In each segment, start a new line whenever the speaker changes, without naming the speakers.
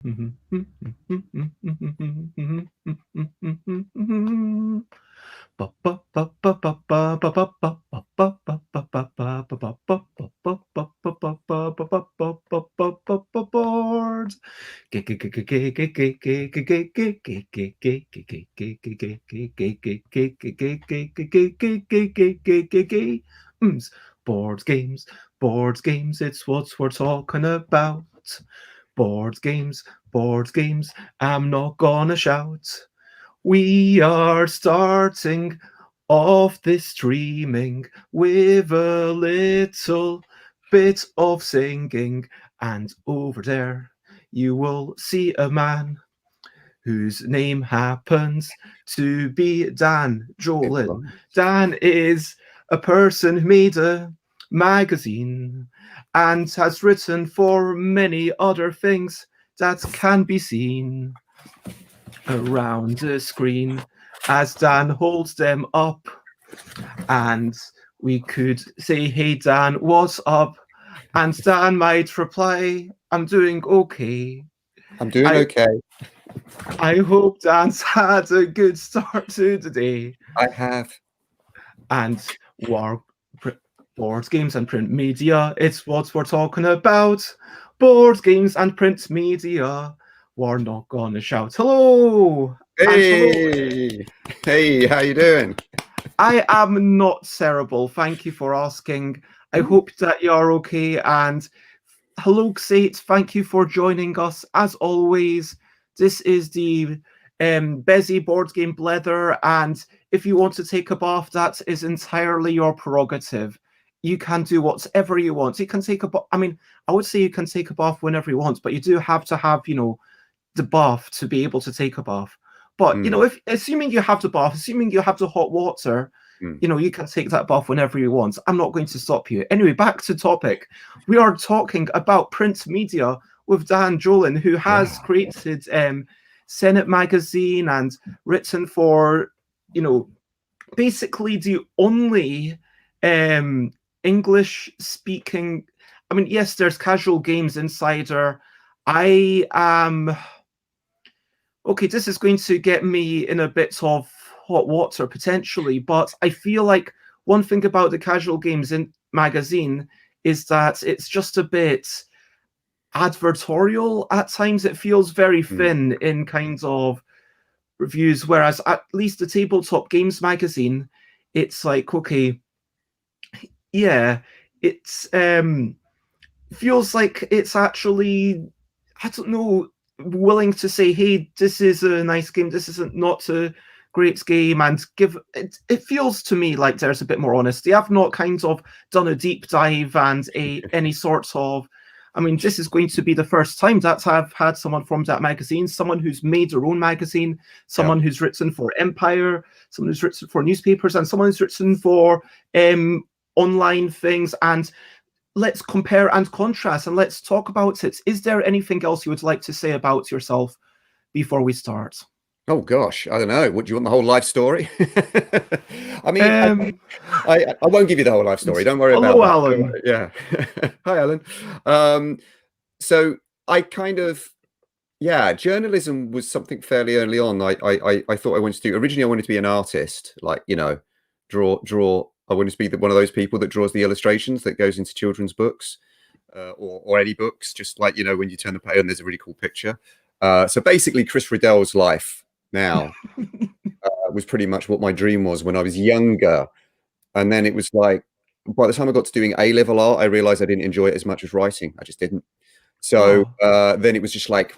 Boards. Boards games, boards games, it's what we're talking about. Boards games, I'm not gonna shout. We are starting off this streaming with a little bit of singing, and over there you will see a man whose name happens to be Dan Jolin. Dan is a person who made a magazine and has written for many other things that can be seen around the screen as Dan holds them up. And we could say, "Hey Dan, what's up?" And Dan might reply, "I'm doing okay."
I'm doing okay.
I hope Dan's had a good start to the day.
I have.
And board games and print media, it's what we're talking about. Board games and print media. We're not gonna shout. Hello!
Hey! Hey, how you doing?
I am not terrible. Thank you for asking. I hope that you're okay. And hello, Xate. Thank you for joining us. As always, this is the Busy Board Game Blether. And if you want to take a bath, that is entirely your prerogative. You can do whatever you want. You can take a bath. I mean, I would say you can take a bath whenever you want, but you do have to have, the bath to be able to take a bath. But, if assuming you have the bath, assuming you have the hot water, you can take that bath whenever you want. I'm not going to stop you. Anyway, back to topic. We are talking about print media with Dan Jolin, who has created Senet magazine and written for, basically the only English-speaking... I mean, yes, there's Casual Games Insider. I am... Okay, this is going to get me in a bit of hot water, potentially, but I feel like one thing about the Casual Games magazine is that it's just a bit advertorial at times. It feels very thin in kinds of reviews, whereas at least the Tabletop Games magazine, it's like, okay, yeah, it's feels like it's actually, I don't know, willing to say, hey, this is a nice game, this isn't not a great game, and give it. It feels to me like there's a bit more honesty. I've not kind of done a deep dive and any sort of... I mean, this is going to be the first time that I've had someone from that magazine, someone who's made their own magazine, someone who's written for Empire, someone who's written for newspapers, and someone who's written for online things. And let's compare and contrast, and let's talk about it. Is there anything else you would like to say about yourself before we start?
Oh gosh, I don't know. What do you want, the whole life story? I mean, I won't give you the whole life story. Don't worry about that.
Alan.
Yeah. Hi, Alan. So I kind of, journalism was something fairly early on. I thought I wanted to do. Originally, I wanted to be an artist, like draw. I wanted to be one of those people that draws the illustrations that goes into children's books, or any books. Just like when you turn the page and there's a really cool picture. So basically, Chris Riddell's life now was pretty much what my dream was when I was younger. And then it was like, by the time I got to doing A-level art, I realized I didn't enjoy it as much as writing. I just didn't. So then it was just like,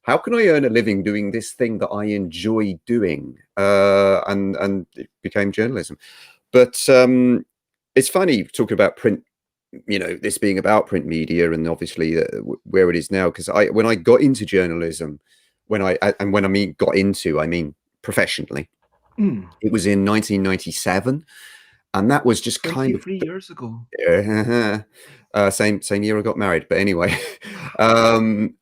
how can I earn a living doing this thing that I enjoy doing? And it became journalism. But it's funny talking about print, this being about print media, and obviously where it is now, because when I got into journalism, when I mean got into, I mean professionally, it was in 1997, and that was just kind of
3 years ago.
Same year I got married, but anyway, and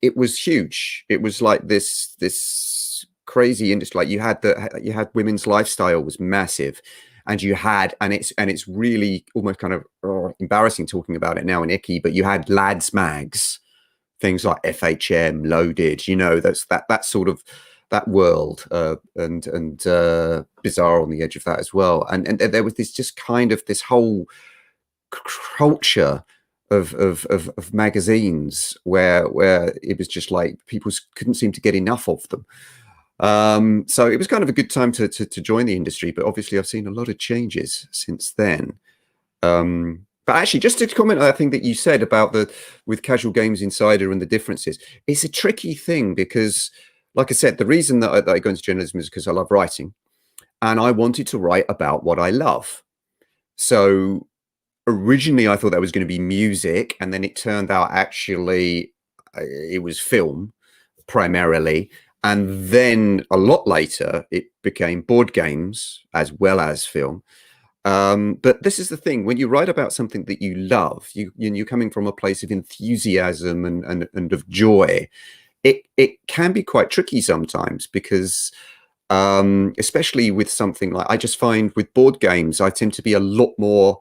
it was huge. It was like this crazy industry. Like you had women's lifestyle was massive. And you had, and it's really almost kind of embarrassing talking about it now and icky, but you had lads mags things like FHM, Loaded, you know, that's that sort of that world, and Bizarre on the edge of that as well. And there was this just kind of this whole culture of magazines where it was just like people couldn't seem to get enough of them. So it was kind of a good time to join the industry, but obviously I've seen a lot of changes since then. But actually, just to comment on that thing that you said about with Casual Games Insider and the differences, it's a tricky thing because, like I said, the reason that I go into journalism is because I love writing, and I wanted to write about what I love. So originally I thought that was going to be music, and then it turned out actually it was film primarily. And then a lot later, it became board games as well as film. But this is the thing: when you write about something that you love, you're coming from a place of enthusiasm and of joy. It can be quite tricky sometimes because, especially with something like, I just find with board games, I tend to be a lot more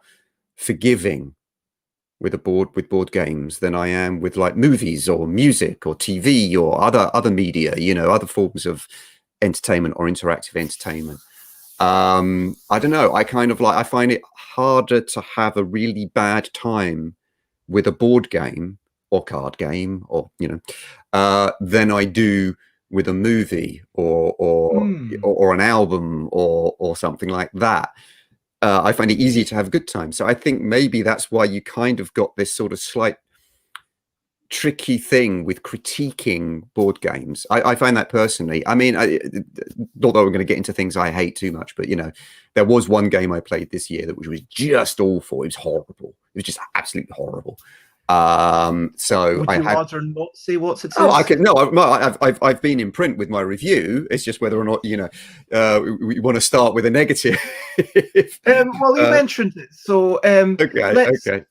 forgiving with board games than I am with like movies or music or TV or other media, you know, other forms of entertainment or interactive entertainment. I don't know. I kind of like, I find it harder to have a really bad time with a board game or card game or, you know, than I do with a movie or an album or something like that. I find it easier to have a good time. So I think maybe that's why you kind of got this sort of slight tricky thing with critiquing board games. I find that personally. I mean, not that we're going to get into things I hate too much, but, you know, there was one game I played this year that was just awful. It was horrible. It was just absolutely horrible. So
would you rather not say what it is?
Oh, I can. No, I've been in print with my review. It's just whether or not, you know, we want to start with a negative.
Well, you mentioned it, so
okay.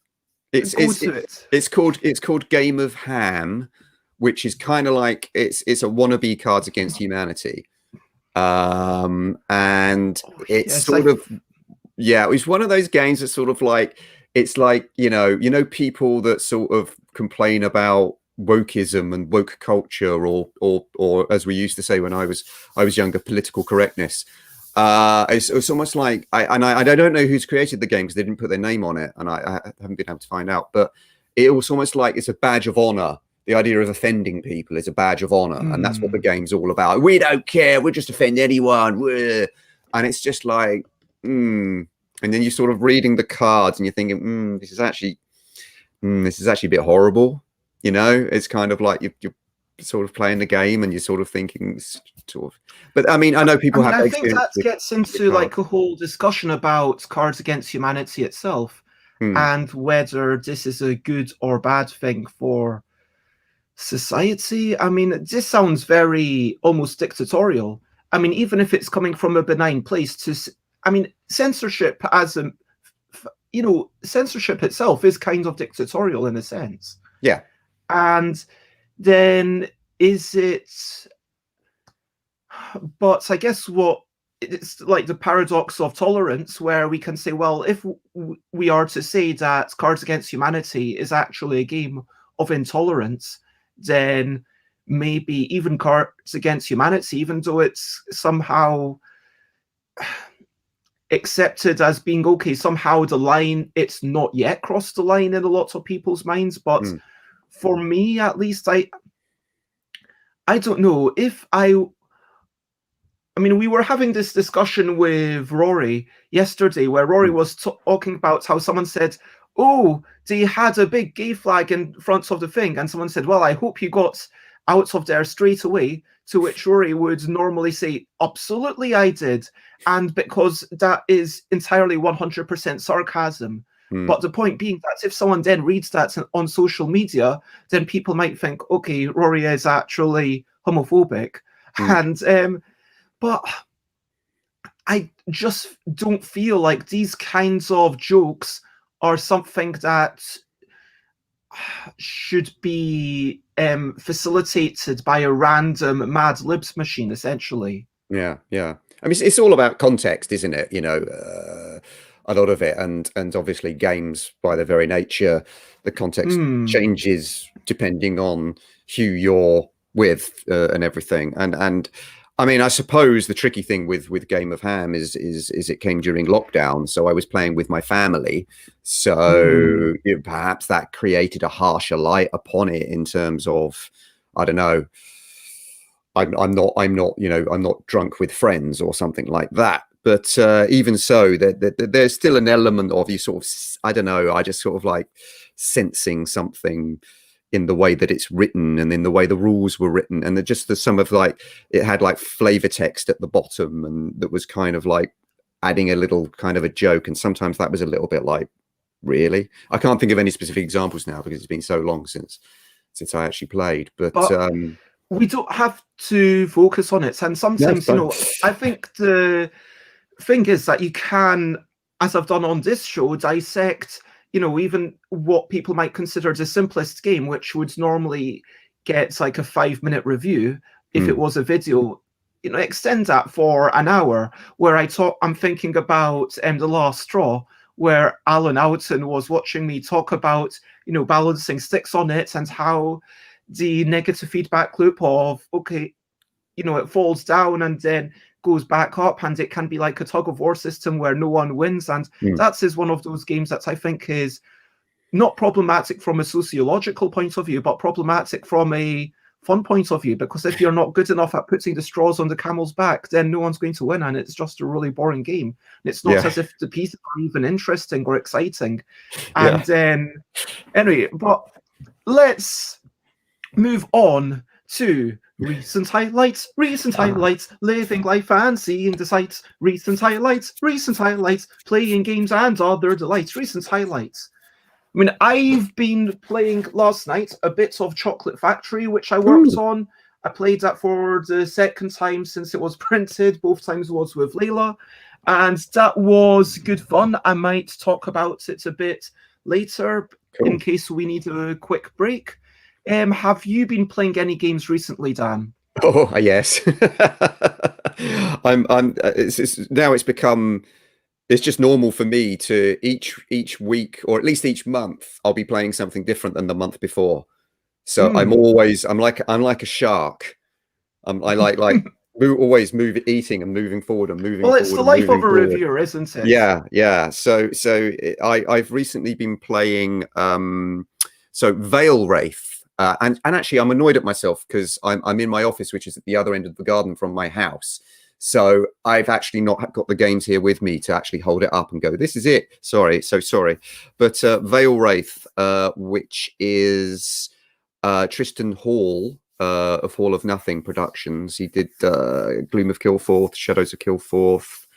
It's called Game of Ham, which is kind of like it's a wannabe Cards Against Humanity, and it's it's one of those games that's sort of like, it's like, you know people that sort of complain about wokeism and woke culture, or as we used to say when I was younger, political correctness. It's almost like I don't know who's created the game because they didn't put their name on it, and I haven't been able to find out. But it was almost like it's a badge of honor. The idea of offending people is a badge of honor, and that's what the game's all about. We don't care. We'll just offend anyone. And it's just like, and then you're sort of reading the cards and you're thinking, this is actually a bit horrible. You know, it's kind of like you're sort of playing the game and you're sort of thinking sort of, but I mean, I know people have.
I think that gets into like a whole discussion about Cards Against Humanity itself and whether this is a good or bad thing for society. I mean, this sounds very almost dictatorial. I mean, even if it's coming from a benign place I mean, censorship censorship itself is kind of dictatorial in a sense.
Yeah.
And then is it, but I guess it's like the paradox of tolerance, where we can say, well, if we are to say that Cards Against Humanity is actually a game of intolerance, then maybe even Cards Against Humanity, even though it's somehow accepted as being okay, somehow it's not yet crossed the line in a lot of people's minds. But for me, at least, I don't know if I mean, we were having this discussion with Rory yesterday, where Rory was talking about how someone said, oh, they had a big gay flag in front of the thing, and someone said, well, I hope you got out of there straight away, to which Rory would normally say, absolutely I did, and because that is entirely 100% sarcasm. But the point being that if someone then reads that on social media, then people might think, okay, Rory is actually homophobic. And but I just don't feel like these kinds of jokes are something that should be facilitated by a random Mad Libs machine, essentially.
Yeah. I mean, it's all about context, isn't it? You know, a lot of it, and obviously games by their very nature, the context changes depending on who you're with and everything. And I mean, I suppose the tricky thing with Game of Ham is it came during lockdown, so I was playing with my family, so perhaps that created a harsher light upon it in terms of, I don't know, I'm not drunk with friends or something like that. But even so, there's still an element of you sort of, I don't know, I just sort of like sensing something in the way that it's written and in the way the rules were written, and just some of like, it had like flavor text at the bottom, and that was kind of like adding a little kind of a joke, and sometimes that was a little bit like, really? I can't think of any specific examples now because it's been so long since I actually played, but
we don't have to focus on it. And sometimes, I think the thing is that you can, as I've done on this show, dissect, even what people might consider the simplest game, which would normally get like a 5-minute review if it was a video, extend that for an hour, where I'm thinking about The Last Straw, where Alan Alton was watching me talk about, balancing sticks on it and how the negative feedback loop of, okay, it falls down and then goes back up, and it can be like a tug of war system where no one wins. And that is one of those games that I think is not problematic from a sociological point of view, but problematic from a fun point of view, because if you're not good enough at putting the straws on the camel's back, then no one's going to win, and it's just a really boring game. It's not as if the pieces are even interesting or exciting. And anyway, but let's move on to recent highlights, living life and seeing the sights, recent highlights, playing games and other delights, recent highlights. I mean, I've been playing last night a bit of Chocolate Factory, which I worked on. I played that for the second time since it was printed. Both times was with Layla, and that was good fun. I might talk about it a bit later in case we need a quick break. Have you been playing any games recently, Dan?
Oh yes, now it's become, it's just normal for me to each week, or at least each month, I'll be playing something different than the month before. So I'm like a shark. I like always eating and moving forward and moving.
Well, it's the life of a reviewer, isn't it?
Yeah. So I've recently been playing Veil Wraith. And actually, I'm annoyed at myself because I'm in my office, which is at the other end of the garden from my house. So I've actually not got the games here with me to actually hold it up and go, this is it. Sorry. But Veil Wraith, which is Tristan Hall of Hall of Nothing Productions. He did Gloom of Kilforth, Shadows of Kilforth,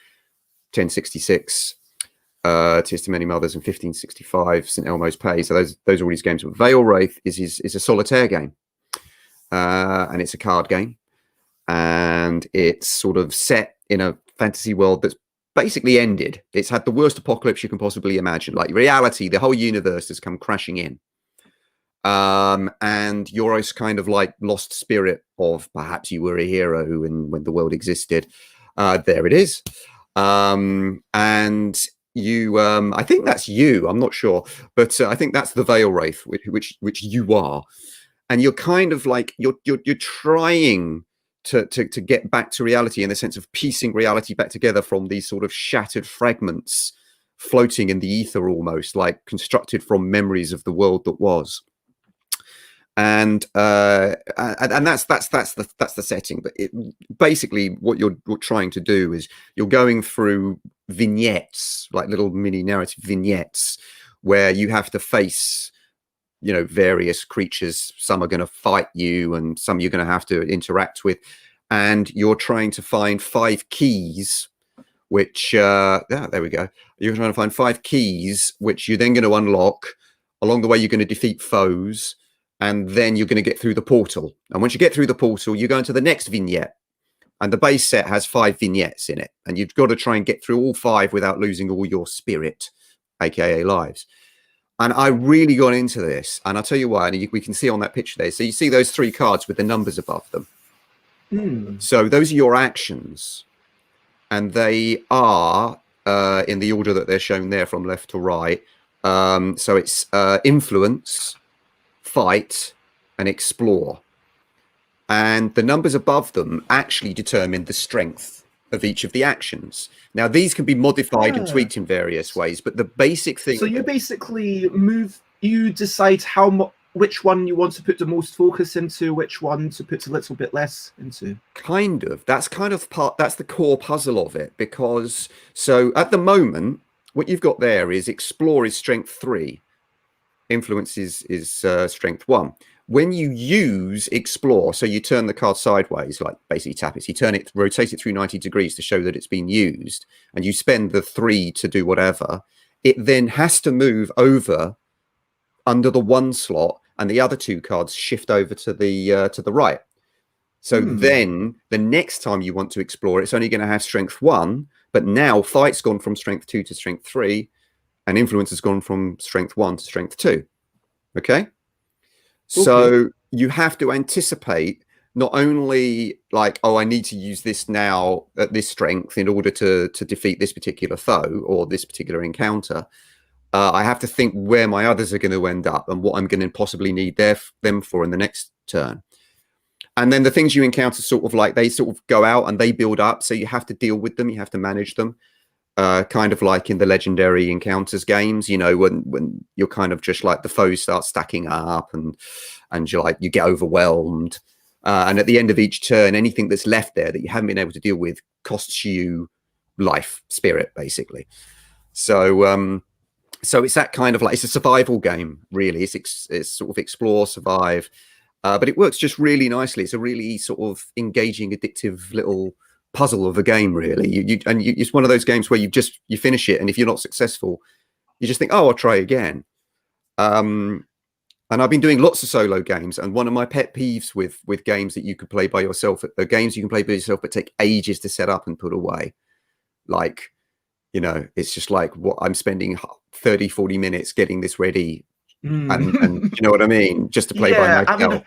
1066. Tears to Many Mothers, and 1565, St Elmo's Pay. So those are all his games. But Veil Wraith is a solitaire game, and it's a card game, and it's sort of set in a fantasy world that's basically ended. It's had the worst apocalypse you can possibly imagine. Like reality, the whole universe has come crashing in, and you're this kind of like lost spirit of perhaps you were a hero when the world existed. There it is, and you I think that's you, I'm not sure, but I think that's the Veil Wraith, which you are, and you're kind of like you're trying to get back to reality, in the sense of piecing reality back together from these sort of shattered fragments floating in the ether, almost like constructed from memories of the world that was. And that's the setting. But basically what you're trying to do is you're going through vignettes, like little mini narrative vignettes, where you have to face, various creatures. Some are going to fight you, and some you're going to have to interact with, and you're trying to find 5 keys, which there we go. You're trying to find 5 keys, which you're then going to unlock. Along the way, you're going to defeat foes, and then you're going to get through the portal. And once you get through the portal, you go into the next vignette. And the base set has 5 vignettes in it. And you've got to try and get through all 5 without losing all your spirit, aka lives. And I really got into this. And I'll tell you why. And we can see on that picture there. So you see those 3 cards with the numbers above them. So those are your actions. And they are in the order that they're shown there from left to right. So it's influence, fight, and explore. And the numbers above them actually determine the strength of each of the actions. Now, these can be modified and tweaked in various ways, but the basic thing...
So you basically you decide which one you want to put the most focus into, which one to put a little bit less into.
Kind of. That's the core puzzle of it, because so at the moment, what you've got there is explore is strength 3, influence is strength 1. When you use explore, so you turn the card sideways, like basically tap it, so you turn it, rotate it through 90 degrees to show that it's been used, and you spend the 3 to do whatever, it then has to move over under the 1 slot, and the other 2 cards shift over to the right. So then the next time you want to explore, it's only going to have strength 1, but now fight's gone from strength 2 to strength 3, and influence has gone from strength 1 to strength 2. Okay? So you have to anticipate not only like, oh, I need to use this now at this strength in order to defeat this particular foe or this particular encounter. I have to think where my others are going to end up and what I'm going to possibly need them for in the next turn. And then the things you encounter sort of like, they sort of go out and they build up. So you have to deal with them. You have to manage them. Kind of like in the legendary encounters games, you know, when you're kind of just like the foes start stacking up and you're like, you get overwhelmed. And at the end of each turn, anything that's left there that you haven't been able to deal with costs you life, spirit, basically. So, so it's that kind of like, it's a survival game, really. It's sort of explore, survive, but it works just really nicely. It's a really sort of engaging, addictive little puzzle of a game, really. It's one of those games where you finish it, and if you're not successful, you just think, oh, I'll try again. And I've been doing lots of solo games, and one of my pet peeves with games that you could play by yourself are games you can play by yourself but take ages to set up and put away. Like, you know, it's just like, what I'm spending 30-40 minutes getting this ready, and you know what I mean, just to play by myself.
I mean,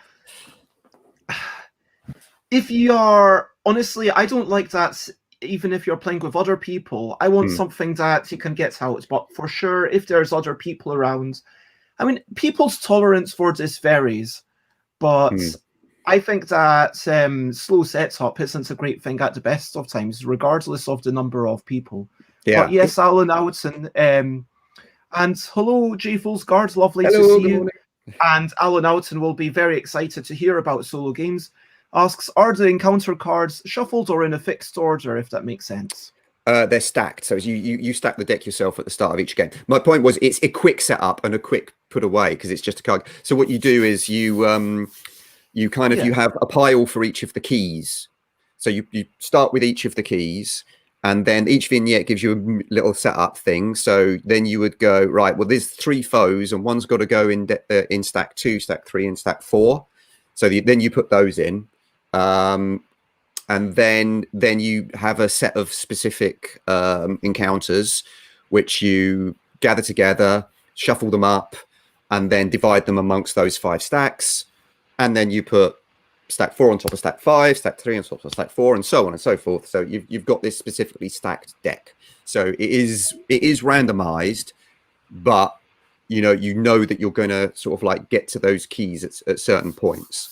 if you are, honestly, I don't like that. Even if you're playing with other people, I want something that you can get out. But for sure, if there's other people around, I mean, people's tolerance for this varies. But I think that slow setup isn't a great thing at the best of times, regardless of the number of people.
Yeah.
But yes, Alan Oughton, and hello, J. Guard, lovely
Hello,
to see you.
morning.
And Alan Oughton will be very excited to hear about solo games. Asks, are the encounter cards shuffled or in a fixed order, if that makes sense?
They're stacked. So you stack the deck yourself at the start of each game. My point was, it's a quick setup and a quick put away because it's just a card. So what you do is you have a pile for each of the keys. So you start with each of the keys, and then each vignette gives you a little setup thing. So then you would go, right, well, there's 3 foes, and one's got to go in stack 2, stack 3, and stack 4. So then you put those in. And then you have a set of specific encounters which you gather together, shuffle them up, and then divide them amongst those 5 stacks. And then you put stack 4 on top of stack 5, stack 3 on top of stack 4, and so on and so forth. So you've got this specifically stacked deck. So it is randomized, but you know that you're going to sort of like get to those keys at certain points.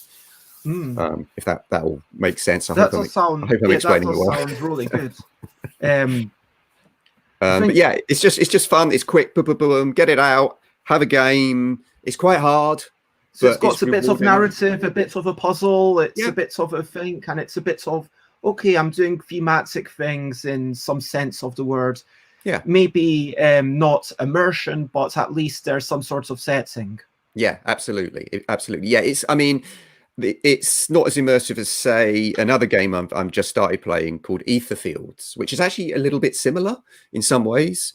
If that all makes sense. I hope I'm explaining it well.
Sounds really good.
But yeah, it's just fun. It's quick. Boom, boom, boom. Get it out. Have a game. It's quite hard.
So it's got a bit of narrative, a bit of a puzzle. It's a bit of a think, and it's a bit of, okay, I'm doing thematic things in some sense of the word.
Yeah.
Maybe not immersion, but at least there's some sort of setting.
Yeah, absolutely. Absolutely. Yeah, it's not as immersive as, say, another game I'm just started playing called Etherfields, which is actually a little bit similar in some ways.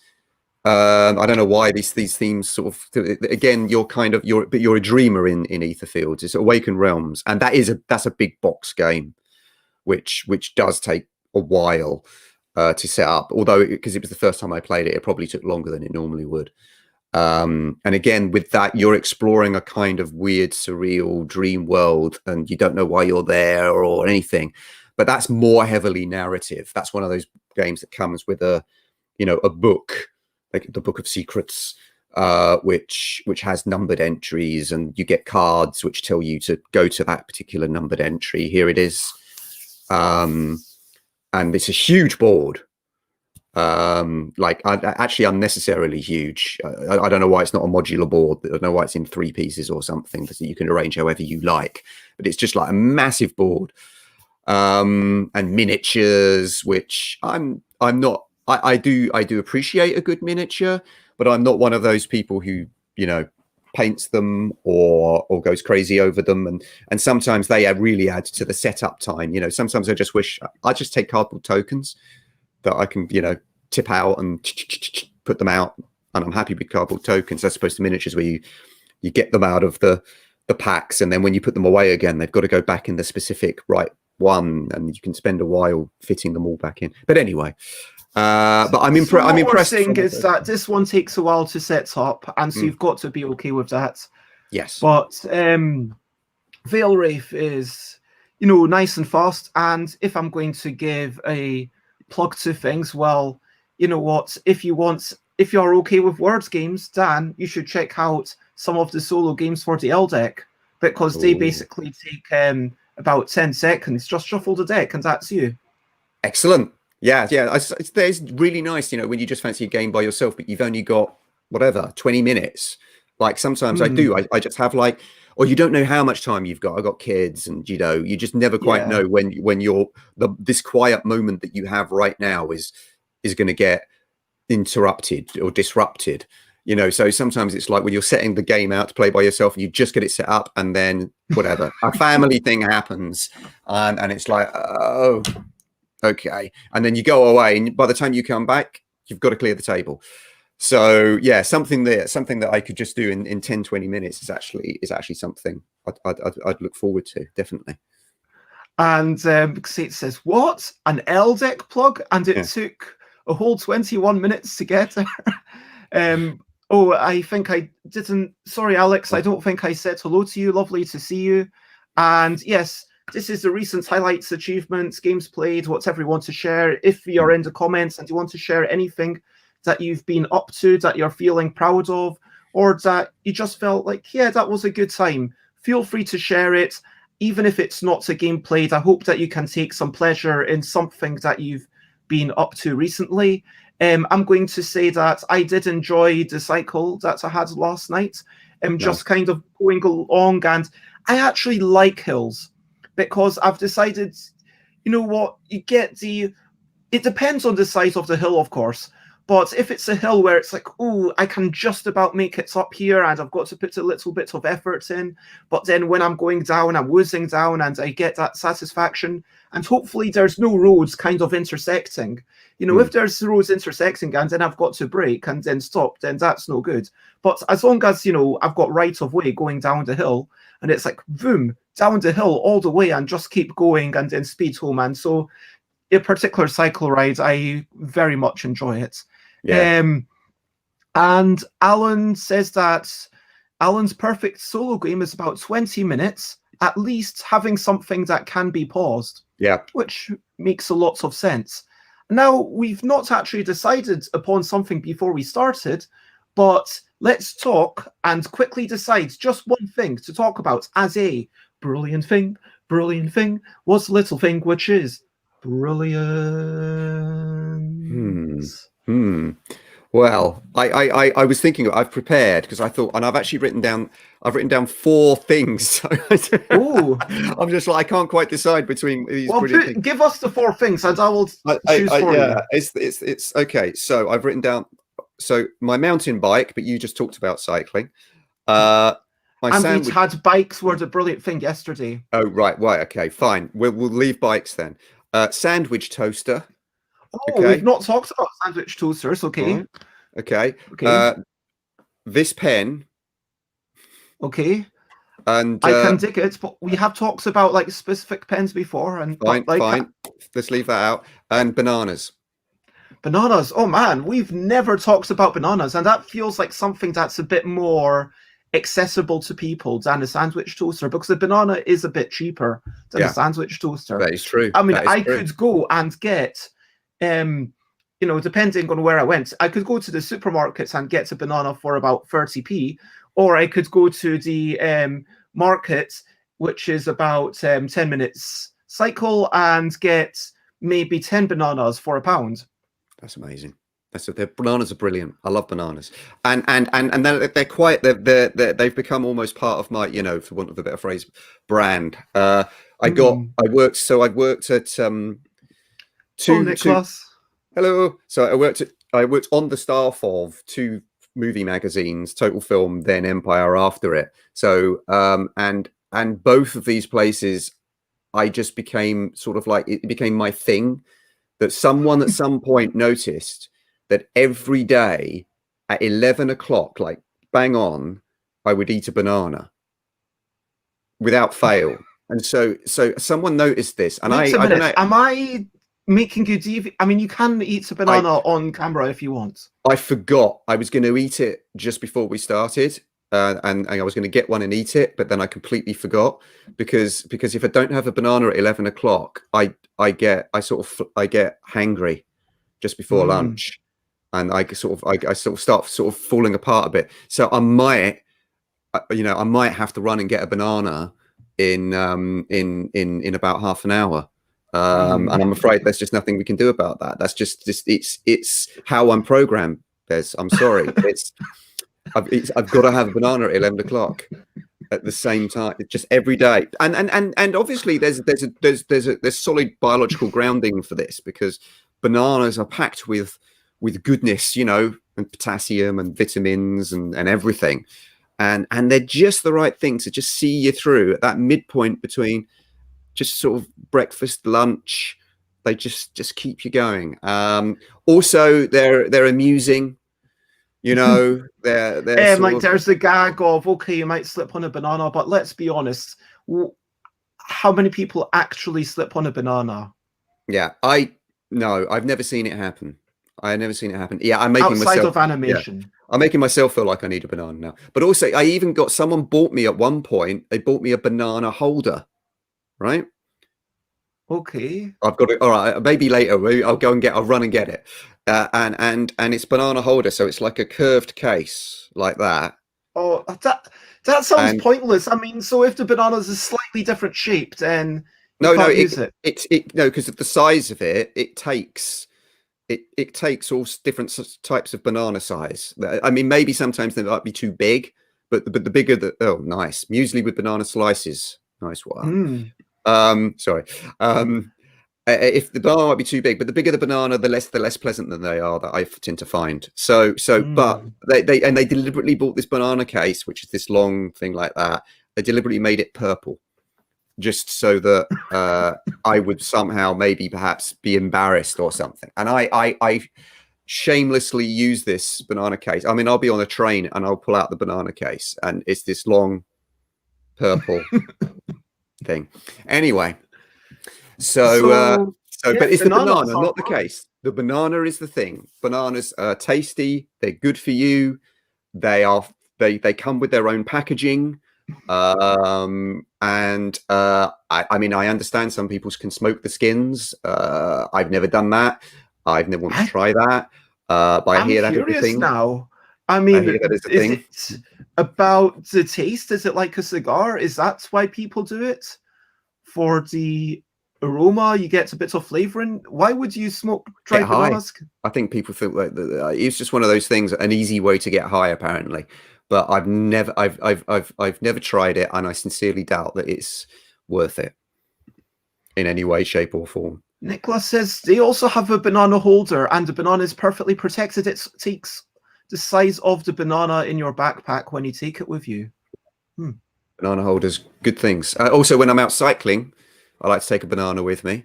I don't know why these themes sort of, again, you're a dreamer in Etherfields. It's Awakened Realms, and that's a big box game, which does take a while to set up. Although because it was the first time I played it, it probably took longer than it normally would. And again, with that, you're exploring a kind of weird, surreal dream world, and you don't know why you're there or anything. But that's more heavily narrative. That's one of those games that comes with a book, like the Book of Secrets, which has numbered entries, and you get cards which tell you to go to that particular numbered entry. Here it is, and it's a huge board. Like actually unnecessarily huge. I don't know why it's not a modular board. I don't know why it's in 3 pieces or something that you can arrange however you like, but it's just like a massive board, and miniatures, which I'm not. I do appreciate a good miniature, but I'm not one of those people who, you know, paints them or goes crazy over them, and sometimes they really add to the setup time. You know, sometimes I just wish I just take cardboard tokens that I can, you know, tip out and put them out, and I'm happy with cardboard tokens as opposed to miniatures where you get them out of the packs, and then when you put them away again, they've got to go back in the specific right one, and you can spend a while fitting them all back in. But anyway, but I'm impressed.
What we're saying is that this one takes a while to set up, and so you've got to be okay with that.
Yes.
But Veil Wraith is, you know, nice and fast. And if I'm going to give a plug to things, well, you know what? If you're okay with word games, Dan, you should check out some of the solo games for the L deck, because they basically take about 10 seconds. Just shuffle the deck, and that's you.
Excellent. Yeah. It's really nice, you know, when you just fancy a game by yourself, but you've only got whatever 20 minutes. Like sometimes I do. I just have like, or you don't know how much time you've got. I got kids, and you know, you just never quite know when you're this quiet moment that you have right now is going to get interrupted or disrupted. You know, so sometimes it's like when you're setting the game out to play by yourself, and you just get it set up, and then whatever a family thing happens, and it's like, oh, okay, and then you go away, and by the time you come back, you've got to clear the table. So yeah, something that I could just do in 10-20 minutes is actually something I'd look forward to, definitely.
And it says, what, an L deck plug? And it took a whole 21 minutes to get there. Oh, I think I didn't. Sorry, Alex. I don't think I said hello to you. Lovely to see you. And yes, this is the recent highlights, achievements, games played, whatever you want to share. If you're in the comments and you want to share anything that you've been up to, that you're feeling proud of, or that you just felt like, yeah, that was a good time, feel free to share it. Even if it's not a game played, I hope that you can take some pleasure in something that you've been up to recently. I'm going to say that I did enjoy the cycle that I had last night. Just kind of going along, and I actually like hills, because I've decided, you know what, it depends on the size of the hill, of course. But if it's a hill where it's like, oh, I can just about make it up here, and I've got to put a little bit of effort in, but then when I'm going down, I'm whizzing down, and I get that satisfaction, and hopefully there's no roads kind of intersecting. You know, if there's roads intersecting and then I've got to brake and then stop, then that's no good. But as long as, you know, I've got right of way going down the hill, and it's like, boom, down the hill all the way, and just keep going and then speed home. And so a particular cycle ride, I very much enjoy it. Yeah. And Alan says that Alan's perfect solo game is about 20 minutes, at least having something that can be paused.
Yeah.
Which makes a lot of sense. Now, we've not actually decided upon something before we started, but let's talk and quickly decide just one thing to talk about as a brilliant thing. Brilliant thing. What's the little thing which is brilliant?
Well, I was thinking, I've prepared, because I thought, and I've actually written down 4 things.
Oh,
I'm just like, I can't quite decide between these.
Well, give us the 4 things, and I will choose for you.
It's okay. So I've written down. So my mountain bike, but you just talked about cycling.
And we had bikes were the brilliant thing yesterday.
Oh right, okay, fine. We'll leave bikes then. Sandwich toaster.
Oh, okay. We've not talked about sandwich toasters. Okay.
Right. Okay. This pen.
Okay.
And
I can dig it, but we have talked about like specific pens before, and
fine. Let's leave that out. And bananas.
Bananas. Oh man, we've never talked about bananas, and that feels like something that's a bit more accessible to people than a sandwich toaster, because a banana is a bit cheaper than a sandwich toaster.
That is true.
I mean, I could go and get you know, depending on where I went, I could go to the supermarkets and get a banana for about 30p, or I could go to the market, which is about 10 minutes cycle, and get maybe 10 bananas for £1.
That's amazing. Their bananas are brilliant. I love bananas, and they're quite they've become almost part of my, you know, for want of a better phrase, brand. I worked at
Oh, Nicholas.
Hello. So I worked on the staff of 2 movie magazines, Total Film, then Empire after it. So and both of these places, I just became sort of like, it became my thing, that someone at some point noticed that every day at 11 o'clock, like bang on, I would eat a banana without fail. And so someone noticed this, and I don't know.
Am I making you deviate? I mean, you can eat a banana on camera if you want.
I forgot I was going to eat it just before we started, and I was going to get one and eat it, but then I completely forgot, because if I don't have a banana at 11 o'clock, I get hangry just before lunch, and I sort of start falling apart a bit. So I might have to run and get a banana in about half an hour. And I'm afraid there's just nothing we can do about that. That's just it's how I'm programmed. I'm sorry. I've got to have a banana at 11 o'clock at the same time, just every day. And obviously there's solid biological grounding for this, because bananas are packed with goodness, you know, and potassium and vitamins and everything. And they're just the right thing to just see you through at that midpoint between just sort of breakfast, lunch. They just keep you going. Also, they're amusing. You know, they're
like there's the gag of, okay, you might slip on a banana, but let's be honest, how many people actually slip on a banana?
Yeah, I've never seen it happen. I've never seen it happen. Yeah, I'm making
outside of animation.
Yeah, I'm making myself feel like I need a banana now. But also, I even got someone bought me at one point. They bought me a banana holder, right?
Okay.
I've got it. All right, maybe later. I'll run and get it. And it's banana holder, so it's like a curved case like that.
Oh, that sounds pointless. I mean, so if the banana's a slightly different shape, then use it.
No, because of the size of it, it takes all different types of banana size. I mean, maybe sometimes they might be too big, but the bigger nice muesli with banana slices, nice one. Sorry. If the banana might be too big, but the bigger the banana, the less pleasant than they are, that I tend to find. But they deliberately bought this banana case, which is this long thing like that. They deliberately made it purple, just so that I would somehow perhaps be embarrassed or something. And I shamelessly use this banana case. I mean, I'll be on a train and I'll pull out the banana case, and it's this long purple thing. Anyway. So but it's the banana, not the case. The banana is the thing. Bananas are tasty. They're good for you. They come with their own packaging. I mean, I understand some people can smoke the skins. I've never done that. I've never wanted to try that. But I hear that everything
now. I mean, is it about the taste? Is it like a cigar? Is that why people do it? For the aroma, you get a bit of flavoring. Why would you smoke dried bananas?
I think people think like it's just one of those things, an easy way to get high, apparently. But I've never tried it, and I sincerely doubt that it's worth it in any way, shape, or form.
Nicholas says they also have a banana holder, and the banana is perfectly protected. It takes the size of the banana in your backpack when you take it with you.
Banana holders, good things. Also, when I'm out cycling, I like to take a banana with me.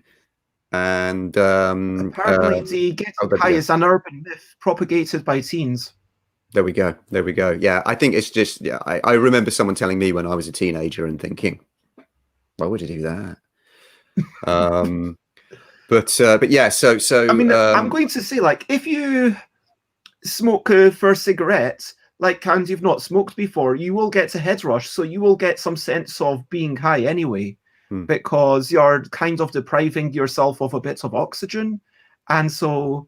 And
apparently, the getting high is an urban myth propagated by teens.
There we go. Yeah, I think it's just, I remember someone telling me when I was a teenager and thinking, why would I do that? But yeah, so
I mean, I'm going to say, like, if you smoke a first cigarette, and you've not smoked before, you will get a head rush, so you will get some sense of being high anyway, because you're kind of depriving yourself of a bit of oxygen, and so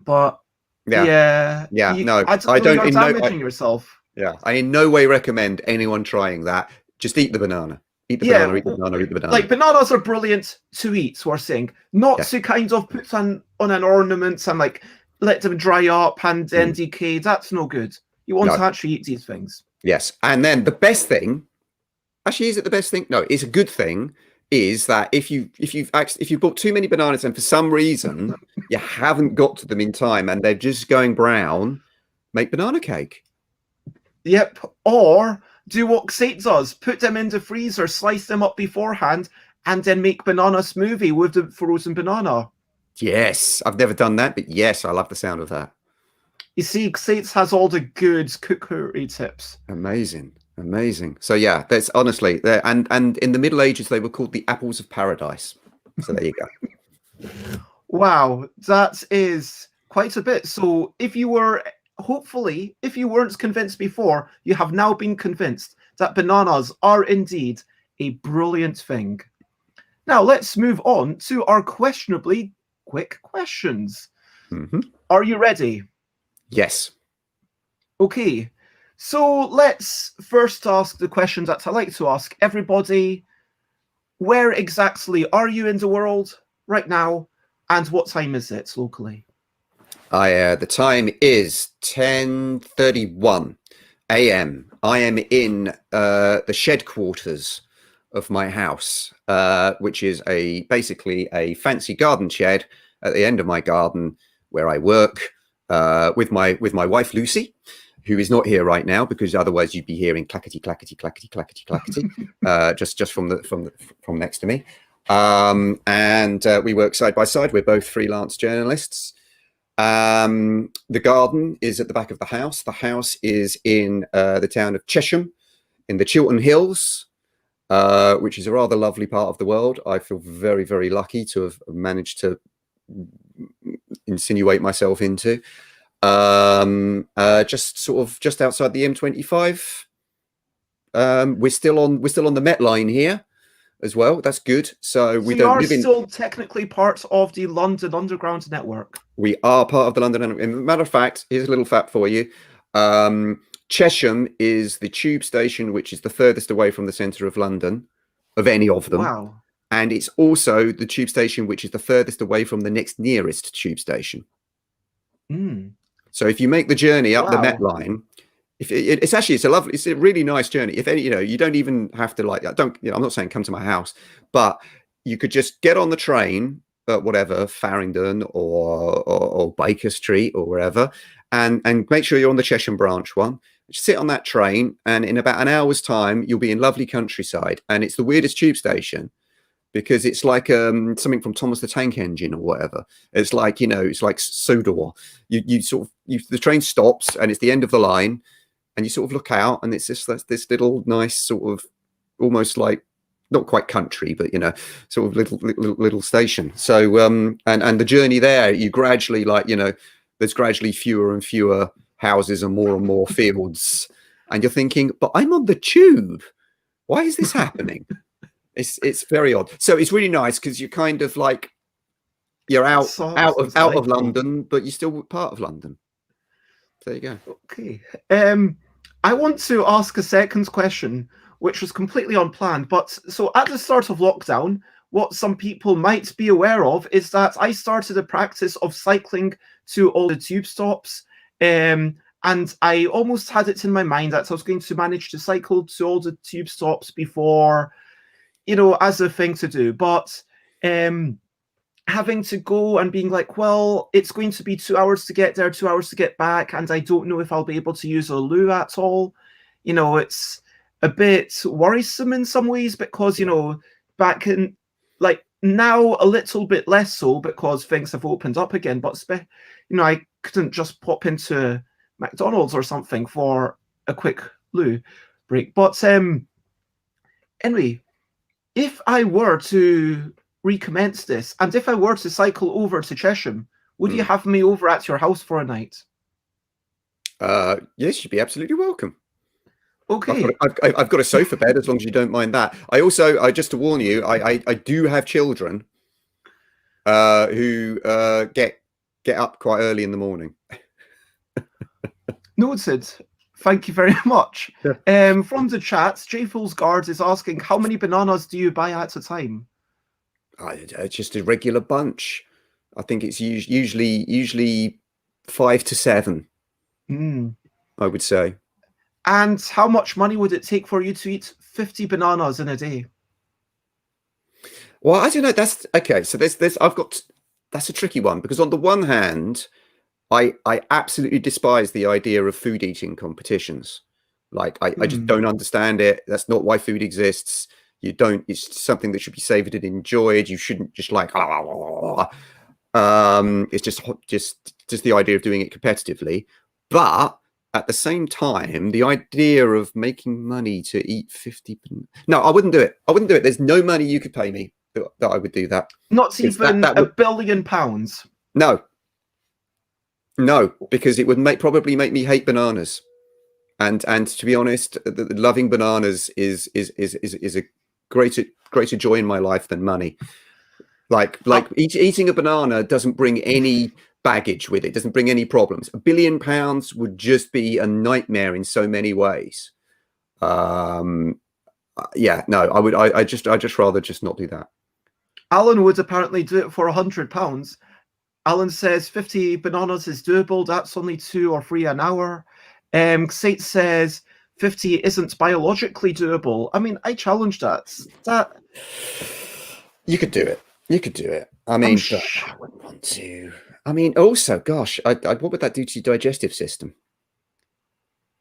But
Yeah.
yeah,
Yeah. No,
I don't
I
know,
don't
you're
in no
damaging yourself.
yeah, I in no way recommend anyone trying that. Just eat the banana. Eat the
Yeah,
banana, eat the banana, eat the banana.
like bananas are brilliant to eat, we're saying, not
Yeah.
to kind of put on an ornament and like let them dry up and then decay. That's no good. You want
No.
to actually eat these things.
Yes. And then the best thing, actually, is it the best thing? No, it's a good thing, is that if you bought too many bananas and for some reason you haven't got to them in time and they're just going brown, make banana cake.
Yep. Or do what Xate does, put them in the freezer, slice them up beforehand, and then make banana smoothie with the frozen banana.
Yes, I've never done that, but yes, I love the sound of that.
You see, Xate has all the good cookery tips.
Amazing. Amazing. So yeah, that's honestly there. And in the Middle Ages, they were called the apples of paradise. So there you go.
Wow, that is quite a bit. So if you were, hopefully, if you weren't convinced before, you have now been convinced that bananas are indeed a brilliant thing. Now let's move on to our questionably quick questions. Are you ready?
Yes.
Okay, so let's first ask the questions that I like to ask everybody. Where exactly are you in the world right now, and what time is it locally?
The time is 10:31 a.m. I am in the shed quarters of my house, which is basically a fancy garden shed at the end of my garden where I work with my wife Lucy, who is not here right now because otherwise you'd be hearing clackety clackety clackety clackety clackety just from next to me. And we work side by side. We're both freelance journalists. The garden is at the back of the house. The house is in the town of Chesham in the Chiltern Hills, which is a rather lovely part of the world. I feel very, very lucky to have managed to insinuate myself into. Just outside the M25. We're still on the Met line here as well. That's good. So we don't live in.
Still technically part of the London Underground network.
We are part of the London Underground. As a matter of fact, here's a little fact for you. Chesham is the tube station which is the furthest away from the centre of London of any of them.
Wow.
And it's also the tube station which is the furthest away from the next nearest tube station. So if you make the journey up the Met line, it's a really nice journey. If any, you don't even have to I'm not saying come to my house, but you could just get on the train at whatever Farringdon or Baker Street or wherever, and make sure you're on the Chesham branch one. Sit on that train, and in about an hour's time, you'll be in lovely countryside. And it's the weirdest tube station because it's like something from Thomas the Tank Engine or whatever. It's like it's like Sodor. The train stops and it's the end of the line, and you sort of look out, and it's just this little nice sort of almost like not quite country, but sort of little station. So and the journey there, you gradually there's gradually fewer and fewer houses and more fields, and you're thinking, but I'm on the tube. Why is this happening? It's very odd. So it's really nice because you're kind of like you're out of London, but you're still part of London. There you go.
Okay. I want to ask a second question, which was completely unplanned. But so at the start of lockdown, what some people might be aware of is that I started a practice of cycling to all the tube stops. And I almost had it in my mind that I was going to manage to cycle to all the tube stops before, as a thing to do. But having to go and being like, well, it's going to be 2 hours to get there, 2 hours to get back, and I don't know if I'll be able to use a loo at all. It's a bit worrisome in some ways because, back in, now a little bit less so because things have opened up again, but, I couldn't just pop into McDonald's or something for a quick loo break. But anyway, if I were to recommence this, and if I were to cycle over to Chesham, would you have me over at your house for a night?
Yes, you'd be absolutely welcome.
Okay.
I've got a sofa bed as long as you don't mind that. I just to warn you, I do have children who get get up quite early in the morning.
Noted. Thank you very much.
Yeah.
From the chat, J Fool's Guard is asking, how many bananas do you buy at a time?
Just a regular bunch. I think it's usually 5 to 7. I would say.
And how much money would it take for you to eat 50 bananas in a day?
Well, I don't know. That's okay. So that's a tricky one, because on the one hand, I absolutely despise the idea of food eating competitions. Like I just don't understand it. That's not why food exists. It's something that should be savored and enjoyed. You shouldn't just like it's just the idea of doing it competitively. But at the same time, the idea of making money to eat 50, no, I wouldn't do it. I wouldn't do it. There's no money you could pay me that I would do that.
Not even £1 billion.
No, because it would probably make me hate bananas. And to be honest, loving bananas is a greater joy in my life than money. Like eating a banana doesn't bring any baggage with it, doesn't bring any problems. £1 billion would just be a nightmare in so many ways. Yeah, no, I just rather just not do that.
Alan would apparently do it for £100. Alan says 50 bananas is doable. That's only 2 or 3 an hour. Xate says 50 isn't biologically doable. I mean, I challenge that.
You could do it. You could do it. I mean, but I wouldn't want to. I mean, also, gosh, what would that do to your digestive system?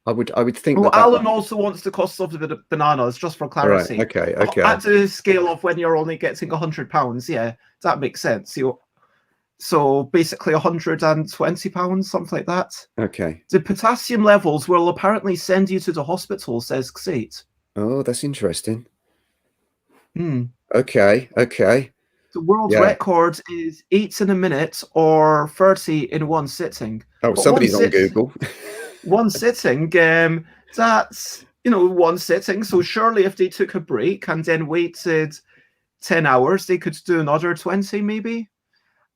I would think.
Well, Alan also wants the cost of the bananas, just for clarity.
Right, okay.
At the scale of when you're only getting £100, yeah, that makes sense. So basically £120, something like that.
Okay.
The potassium levels will apparently send you to the hospital, says Xate.
Oh, that's interesting. Okay.
The world record is 8 in a minute or 30 in one sitting.
Oh, but somebody's on Google.
One sitting, that's, one sitting. So surely if they took a break and then waited 10 hours, they could do another 20 maybe.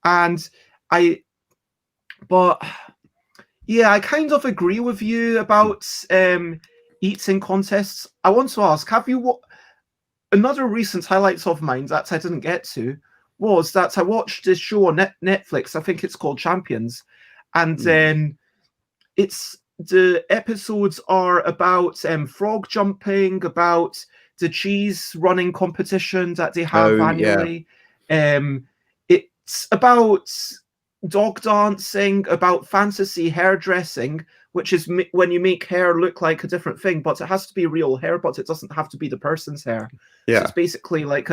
But yeah, I kind of agree with you about eating contests. I want to ask, have you another recent highlights of mine that I didn't get to was that I watched this show on Netflix. I think it's called Champions, and then the episodes are about frog jumping, about the cheese running competition that they have annually. Yeah. It's about dog dancing, about fantasy hairdressing, which is when you make hair look like a different thing, but it has to be real hair, but it doesn't have to be the person's hair. Yeah. So it's basically like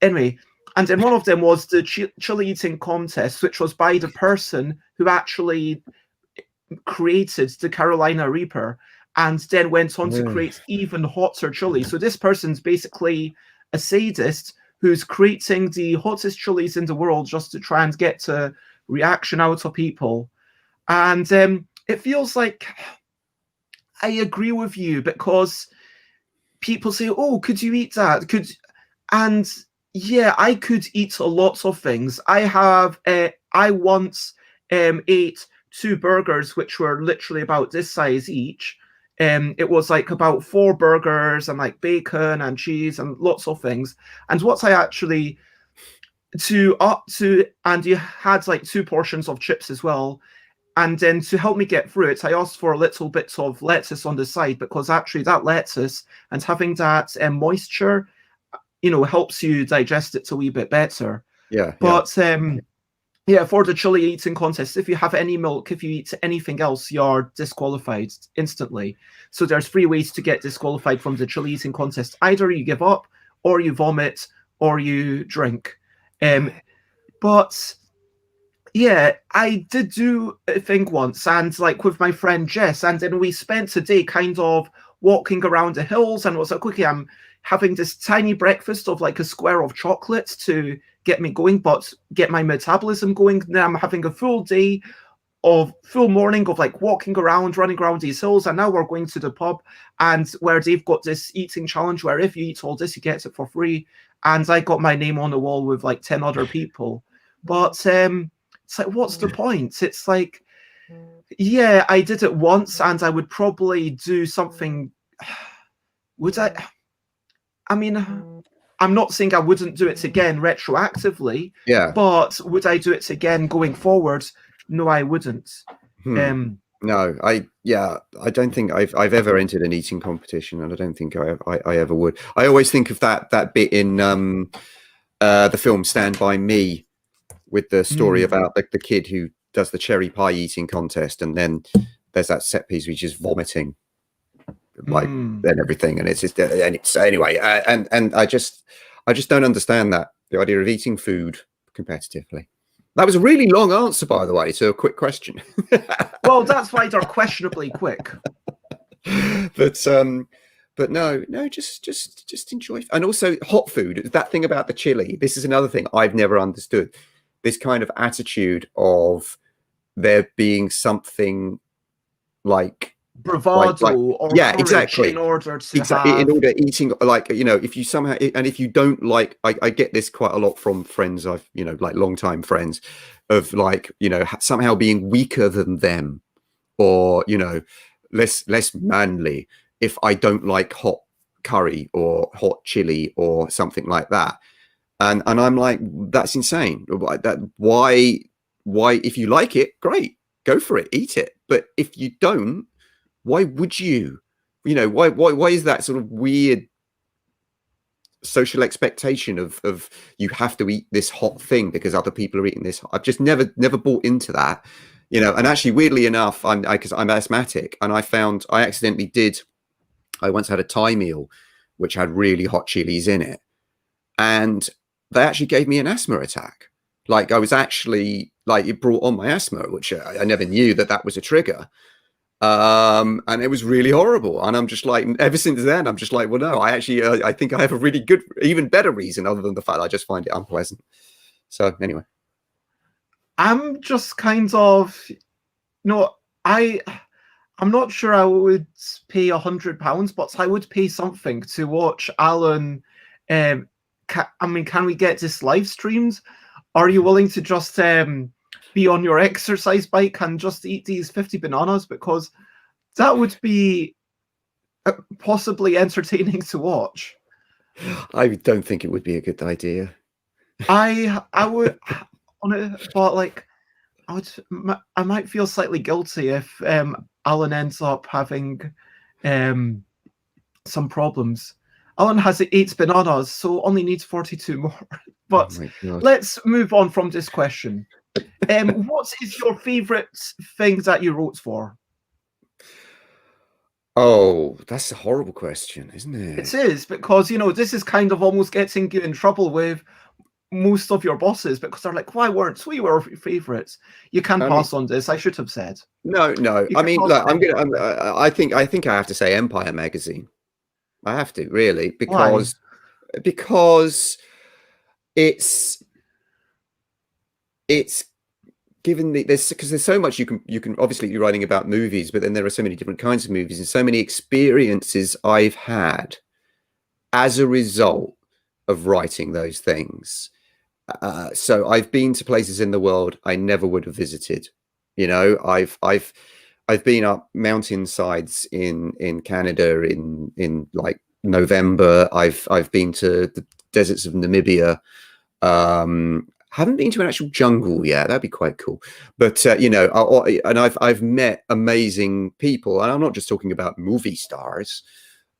anyway. And then one of them was the chili eating contest, which was by the person who actually created the Carolina Reaper and then went on to create even hotter chili. So this person's basically a sadist who's creating the hottest chilies in the world just to try and get a reaction out of people. And it feels like I agree with you, because people say, oh, could you eat that? And yeah, I could eat a lot of things. I once ate 2 burgers, which were literally about this size each. It was like about 4 burgers and like bacon and cheese and lots of things. And what I actually and you had like 2 portions of chips as well. And then to help me get through it, I asked for a little bit of lettuce on the side, because actually that lettuce and having that moisture, helps you digest it a wee bit better. Yeah. But yeah, for the chili eating contest, if you have any milk, if you eat anything else, you're disqualified instantly. So there's 3 ways to get disqualified from the chili eating contest. Either you give up, or you vomit, or you drink. But yeah, I did do a thing once, and like with my friend Jess, and then we spent a day kind of walking around the hills, and it was like, okay, I'm having this tiny breakfast of like a square of chocolate to get me going, but get my metabolism going. Then I'm having a full morning of like walking around, running around these hills, and now we're going to the pub, and where they've got this eating challenge where if you eat all this, you get it for free. And I got my name on the wall with like 10 other people. But It's like, what's the point? It's like, yeah, I did it once, and I would probably do something. Would I? I mean, I'm not saying I wouldn't do it again retroactively.
Yeah.
But would I do it again going forward? No, I wouldn't.
No, I don't think I've ever entered an eating competition, and I don't think I ever would. I always think of that bit in the film Stand By Me, with the story about the kid who does the cherry pie eating contest, and then there's that set piece which is vomiting, like and everything, and it's just, and it's anyway, and I just don't understand the idea of eating food competitively. That was a really long answer, by the way, to a quick question.
Well, that's why they're questionably quick.
But no, just enjoy. And also hot food, that thing about the chili. This is another thing I've never understood. This kind of attitude of there being something like
bravado or
yeah, exactly,
in order to
in order eating, like, you know, if you somehow, and if you don't like, I get this quite a lot from friends I've, you know, like long-time friends, of like, you know, somehow being weaker than them, or, you know, less manly if I don't like hot curry or hot chili or something like that. And I'm like, that's insane. Why if you like it, great, go for it, eat it. But if you don't, why would you? You know, why is that sort of weird social expectation of you have to eat this hot thing because other people are eating this? I've just never bought into that, you know. And actually, weirdly enough, because I'm asthmatic, and I accidentally I once had a Thai meal which had really hot chilies in it, and they actually gave me an asthma attack. Like, I was actually, like, it brought on my asthma, which I never knew that was a trigger. And it was really horrible. And I'm just like, ever since then, I'm just like, well, no, I actually, I think I have a really good, even better reason other than the fact I just find it unpleasant. So anyway.
I'm just kind of, no, I'm not sure I would pay £100, but I would pay something to watch Alan. I mean, can we get this live streamed? Are you willing to just be on your exercise bike and just eat these 50 bananas? Because that would be possibly entertaining to watch.
I don't think it would be a good idea.
I would, but like, I might feel slightly guilty if Alan ends up having some problems. Alan has 8 bananas, so only needs 42 more. But let's move on from this question. What is your favourite thing that you wrote for?
Oh, that's a horrible question, isn't it?
It is, because, you know, this is kind of almost getting you in trouble with most of your bosses, because they're like, why weren't we your favourites? You can pass on this. I should have said.
No. I mean, look, I think I have to say Empire magazine. I have to, really, because it's given because there's so much you can obviously, you're writing about movies, but then there are so many different kinds of movies and so many experiences I've had as a result of writing those things. So I've been to places in the world I never would have visited. You know, I've been up mountainsides in Canada in like November. I've been to the deserts of Namibia. Haven't been to an actual jungle yet. That'd be quite cool. But you know, and I've met amazing people, and I'm not just talking about movie stars.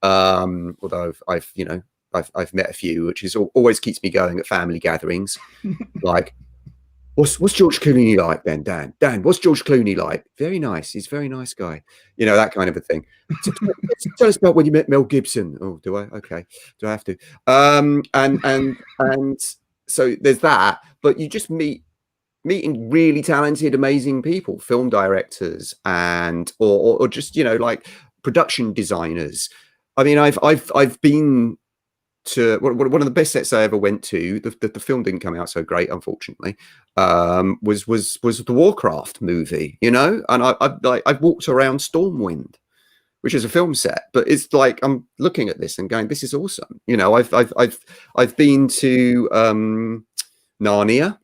Although I've met a few, which is always keeps me going at family gatherings. Like, what's George Clooney like then, Dan? Dan, what's George Clooney like? Very nice. He's a very nice guy. You know, that kind of a thing. Tell us about when you met Mel Gibson. Oh, do I? Okay. Do I have to? And so there's that. But you just meeting really talented, amazing people, film directors, and or just, you know, like production designers. I mean, I've been to one of the best sets I ever went to. The film didn't come out so great, unfortunately. Was the Warcraft movie, you know, and I've walked around Stormwind, which is a film set, but it's like I'm looking at this and going, this is awesome. You know, I've been to Narnia.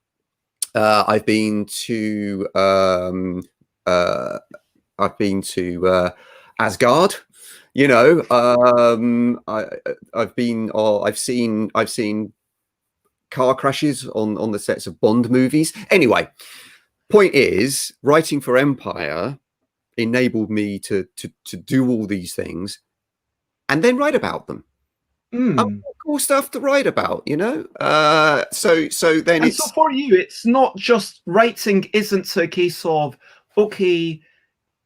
I've been to Asgard. You know, I've seen car crashes on the sets of Bond movies. Anyway, point is, writing for Empire enabled me to do all these things and then write about them. Cool stuff to write about, you know. So then
and so for you, it's not just writing. Isn't a case of, okay,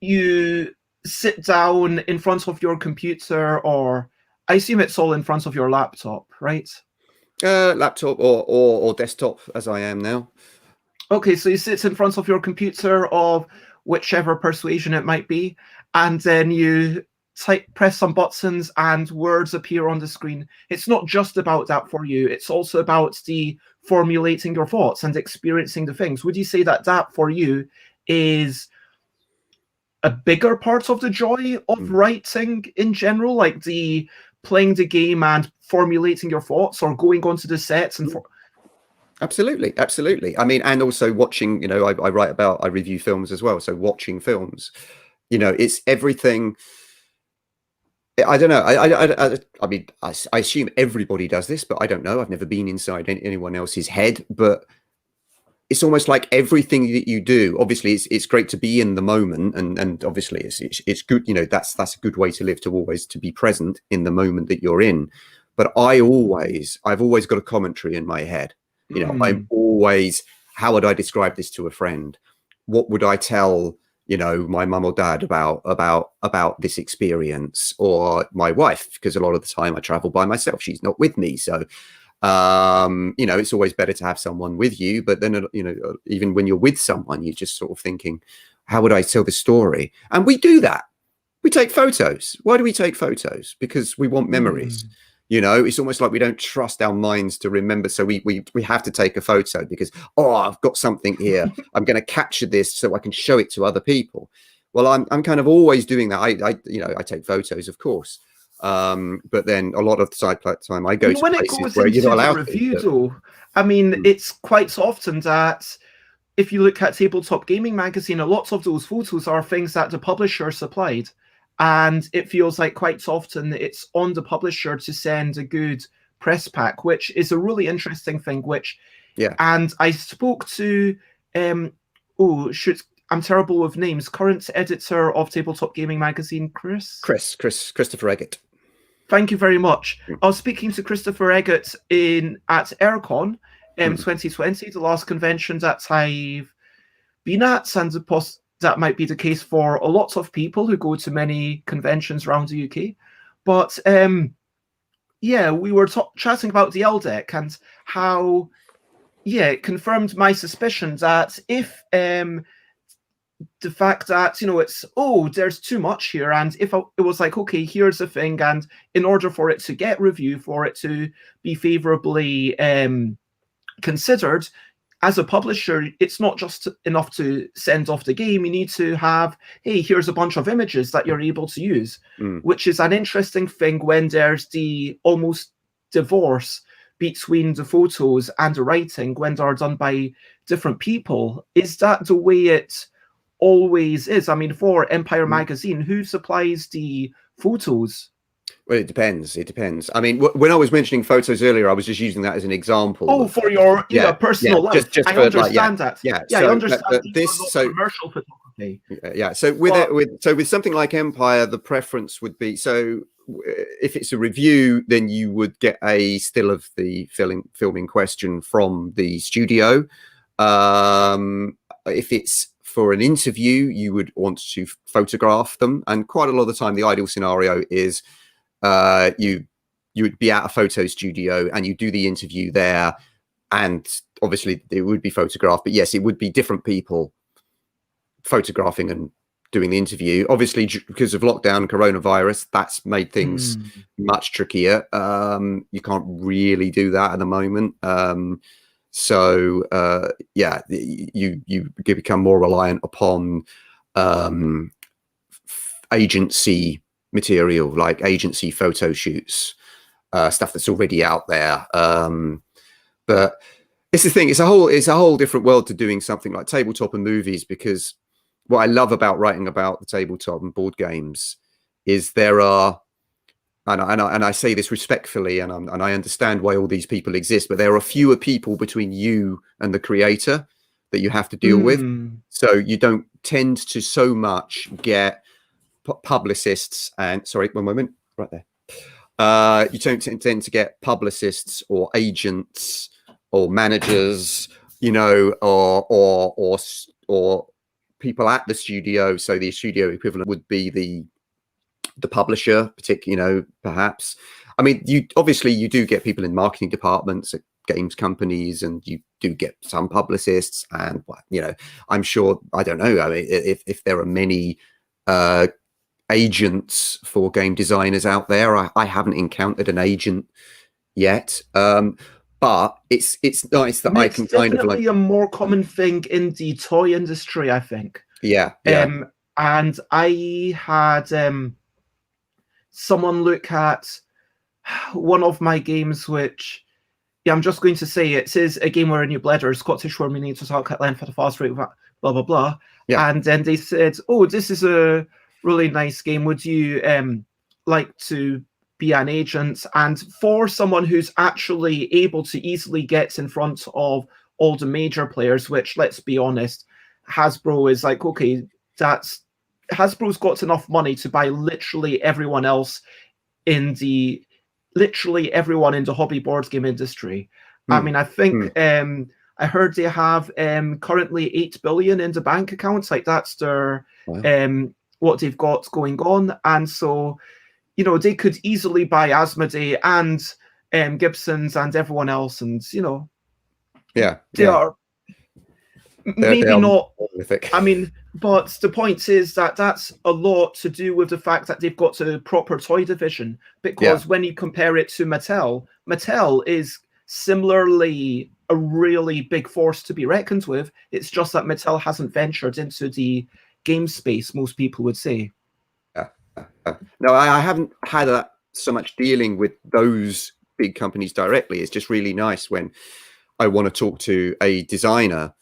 you sit down in front of your computer, or I assume it's all in front of your laptop, right?
Laptop or desktop, as I am now.
Okay, so you sit in front of your computer of whichever persuasion it might be, and then you press some buttons and words appear on the screen. It's not just about that for you. It's also about the formulating your thoughts and experiencing the things. Would you say that that for you is a bigger part of the joy of writing in general, like the playing the game and formulating your thoughts, or going onto the sets and
Absolutely. I mean, and also watching, you know, I review films as well. So watching films, you know, it's everything. I don't know. I mean, I assume everybody does this, but I don't know. I've never been inside anyone else's head, but it's almost like everything that you do. Obviously, it's great to be in the moment, and obviously it's good. You know, that's a good way to live, to always to be present in the moment that you're in. But I've always got a commentary in my head. You know, I'm always, how would I describe this to a friend? What would I tell, you know, my mum or dad about this experience, or my wife? Because a lot of the time I travel by myself. She's not with me. So, you know, it's always better to have someone with you. But then, you know, even when you're with someone, you're just sort of thinking, how would I tell the story? And we do that. We take photos. Why do we take photos? Because we want memories. You know, it's almost like we don't trust our minds to remember. So we have to take a photo because, oh, I've got something here. I'm going to capture this so I can show it to other people. Well, I'm kind of always doing that. I take photos, of course. But then a lot of the time I go to places where you're not allowed to.
Review, though, I mean, it's quite often that if you look at Tabletop Gaming magazine, a lot of those photos are things that the publisher supplied. And it feels like quite often it's on the publisher to send a good press pack, which is a really interesting thing. And I spoke to, I'm terrible with names. Current editor of Tabletop Gaming magazine,
Christopher Eggett.
Thank you very much. I was speaking to Christopher Eggett at Aircon 2020, the last convention that I've been at, and that might be the case for a lot of people who go to many conventions around the UK. But yeah, we were chatting about the LDEC and how, it confirmed my suspicion that if the fact that, you know, it's, there's too much here, and if it was like, okay, here's the thing, and in order for it to get review, for it to be favorably considered, as a publisher, it's not just enough to send off the game. You need to have, hey, here's a bunch of images that you're able to use, which is an interesting thing when there's the almost divorce between the photos and the writing when they're done by different people. Is that the way it always is? I mean, for Empire magazine, who supplies the photos?
Well, it depends. I mean, when I was mentioning photos earlier, I was just using that as an example.
Oh, for your personal life. Just I understand that.
Yeah,
so, I understand
commercial photography. Yeah. So with something like Empire, the preference would be, so if it's a review, then you would get a still of the film in question from the studio. If it's for an interview, you would want to photograph them, and quite a lot of the time, the ideal scenario is you would be at a photo studio and you do the interview there, and obviously it would be photographed, but yes, it would be different people photographing and doing the interview. Obviously, because of lockdown and coronavirus, that's made things much trickier. You can't really do that at the moment. You become more reliant upon agency material, like agency photo shoots, stuff that's already out there. But It's the thing. It's a whole different world to doing something like tabletop and movies, because what I love about writing about the tabletop and board games is there are, and I say this respectfully, and I understand why all these people exist, but there are fewer people between you and the creator that you have to deal with. So you don't tend to so much get publicists and, sorry, one moment, right there. You don't tend to get publicists or agents or managers, you know, or people at the studio. So the studio equivalent would be the publisher, particularly, you know, perhaps. I mean, you do get people in marketing departments at games companies, and you do get some publicists, and, you know, I'm sure, I don't know, I mean, if there are many agents for game designers out there, I haven't encountered an agent yet, but it's nice that I can kind of like,
a more common thing in the toy industry, I think.
yeah.
And I had someone look at one of my games, which, yeah, I'm just going to say it is a game where a new bladder, Scottish where we need to talk at length at a fast rate, blah blah blah.
Yeah.
And then they said, "Oh, this is a really nice game. Would you like to be an agent?" And for someone who's actually able to easily get in front of all the major players, which, let's be honest, Hasbro is like, okay, Hasbro's got enough money to buy literally everyone in the hobby board game industry. I mean, I think I heard they have currently 8 billion in the bank accounts. Like, that's their what they've got going on. And so, you know, they could easily buy Asmodee and Gibson's and everyone else, and, you know, they are maybe not prolific. I mean, but the point is that that's a lot to do with the fact that they've got a proper toy division, because when you compare it to Mattel is similarly a really big force to be reckoned with. It's just that Mattel hasn't ventured into the game space, most people would say.
No, I haven't had so much dealing with those big companies directly. It's just really nice when I want to talk to a designer.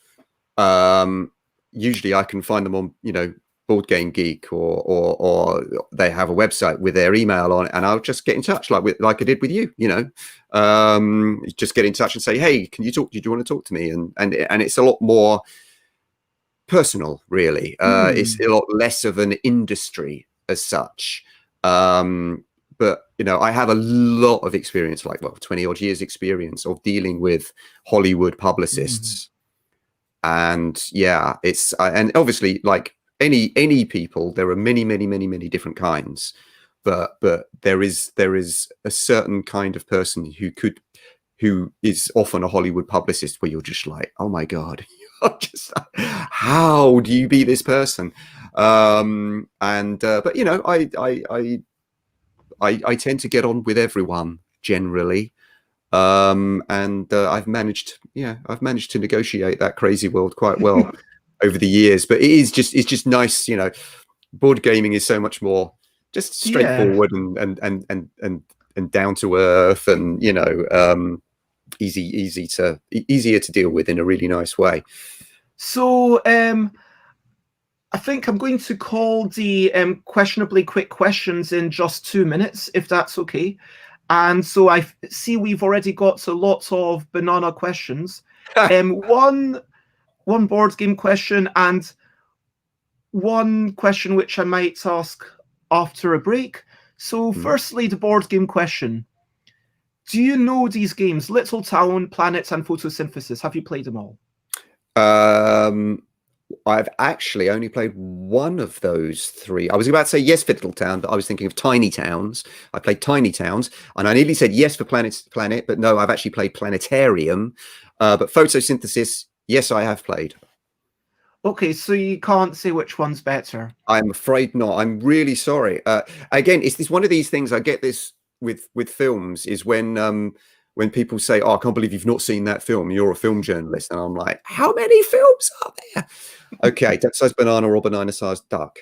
Usually I can find them on, you know, Board Game Geek, or they have a website with their email on it, and I'll just get in touch like I did with you, you know, just get in touch and say, hey, do you want to talk to me? And it's a lot more personal, really. It's a lot less of an industry as such. But, you know, I have a lot of experience, like, 20 odd years experience of dealing with Hollywood publicists. And yeah, and obviously, like any people, there are many different kinds, but there is a certain kind of person who is often a Hollywood publicist where you're just like, oh my God, how do you be this person? But you know, I tend to get on with everyone generally. And I've managed to negotiate that crazy world quite well over the years. But it's just nice, you know. Board gaming is so much more just straightforward and down to earth, and, you know, easier to deal with in a really nice way.
So I think I'm going to call the questionably quick questions in just 2 minutes, if that's okay. And so I see we've already got a lot of banana questions. One board game question, and one question which I might ask after a break. So firstly, the board game question. Do you know these games, Little Town, Planets, and Photosynthesis? Have you played them all?
I've actually only played one of those three. I was about to say yes for Little Town, but I was thinking of Tiny Towns. I played Tiny Towns, and I nearly said yes for Planet, but no, I've actually played Planetarium. But Photosynthesis, yes, I have played.
Okay, so you can't say which one's better.
I'm afraid not. I'm really sorry. Again, it's one of these things. I get this with films, is when people say, oh, I can't believe you've not seen that film, you're a film journalist. And I'm like, how many films are there? Okay, duck-sized banana or banana-sized duck?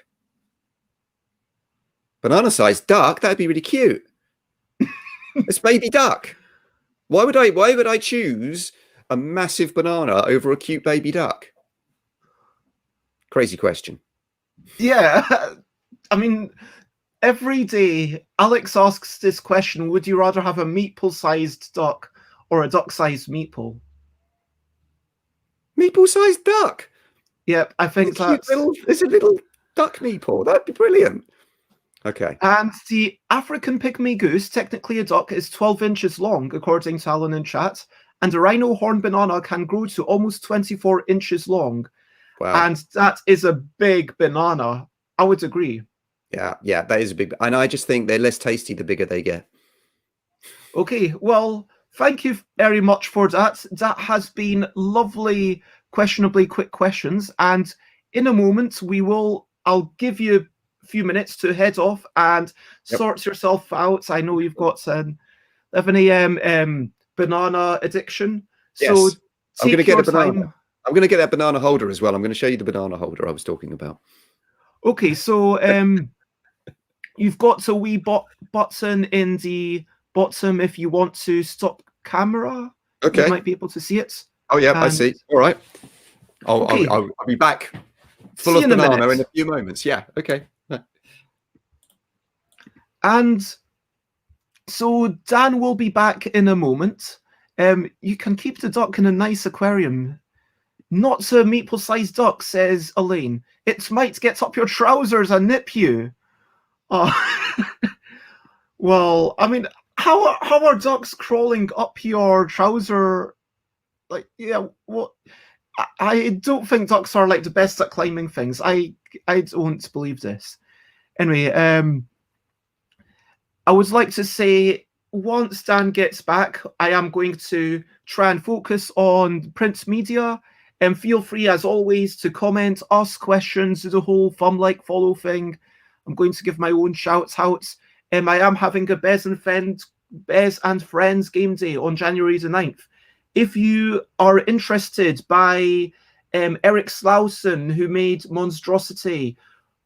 Banana-sized duck? That'd be really cute. It's baby duck. Why would I choose a massive banana over a cute baby duck? Crazy question.
Yeah, I mean, every day Alex asks this question: would you rather have a meatball-sized duck or a duck-sized meatball?
Meatball-sized duck.
Yep, I think that's...
There's a little duck meatball. That'd be brilliant. Okay.
And the African pygmy goose, technically a duck, is 12 inches long, according to Alan in chat. And the rhino horn banana can grow to almost 24 inches long.
Wow.
And that is a big banana. I would agree.
Yeah, that is a big... And I just think they're less tasty the bigger they get.
Okay, well, thank you very much for that. That has been lovely, questionably quick questions. And in a moment, I'll give you a few minutes to head off and sort yourself out. I know you've got an 11 a.m. Banana addiction.
Yes.
So
I'm going to get a banana.
Time.
I'm going to get that banana holder as well. I'm going to show you the banana holder I was talking about.
Okay, so you've got a wee button in the bottom if you want to stop camera.
Okay.
You might be able to see it.
Oh, yeah, I see. All right. I'll be back full of banana in a few moments. Yeah, okay.
And so Dan will be back in a moment. You can keep the duck in a nice aquarium. Not a meatball-sized duck, says Elaine. It might get up your trousers and nip you. Oh. Well, I mean, how are ducks crawling up your trouser? Like, yeah, what? I don't think ducks are like the best at climbing things. I don't believe this. Anyway, I would like to say once Dan gets back, I am going to try and focus on print media. And feel free, as always, to comment, ask questions, do the whole thumb like follow thing. I'm going to give my own shout outs. I am having a Bez and Friends game day on January the 9th. If you are interested, by Eric Slauson, who made Monstrosity,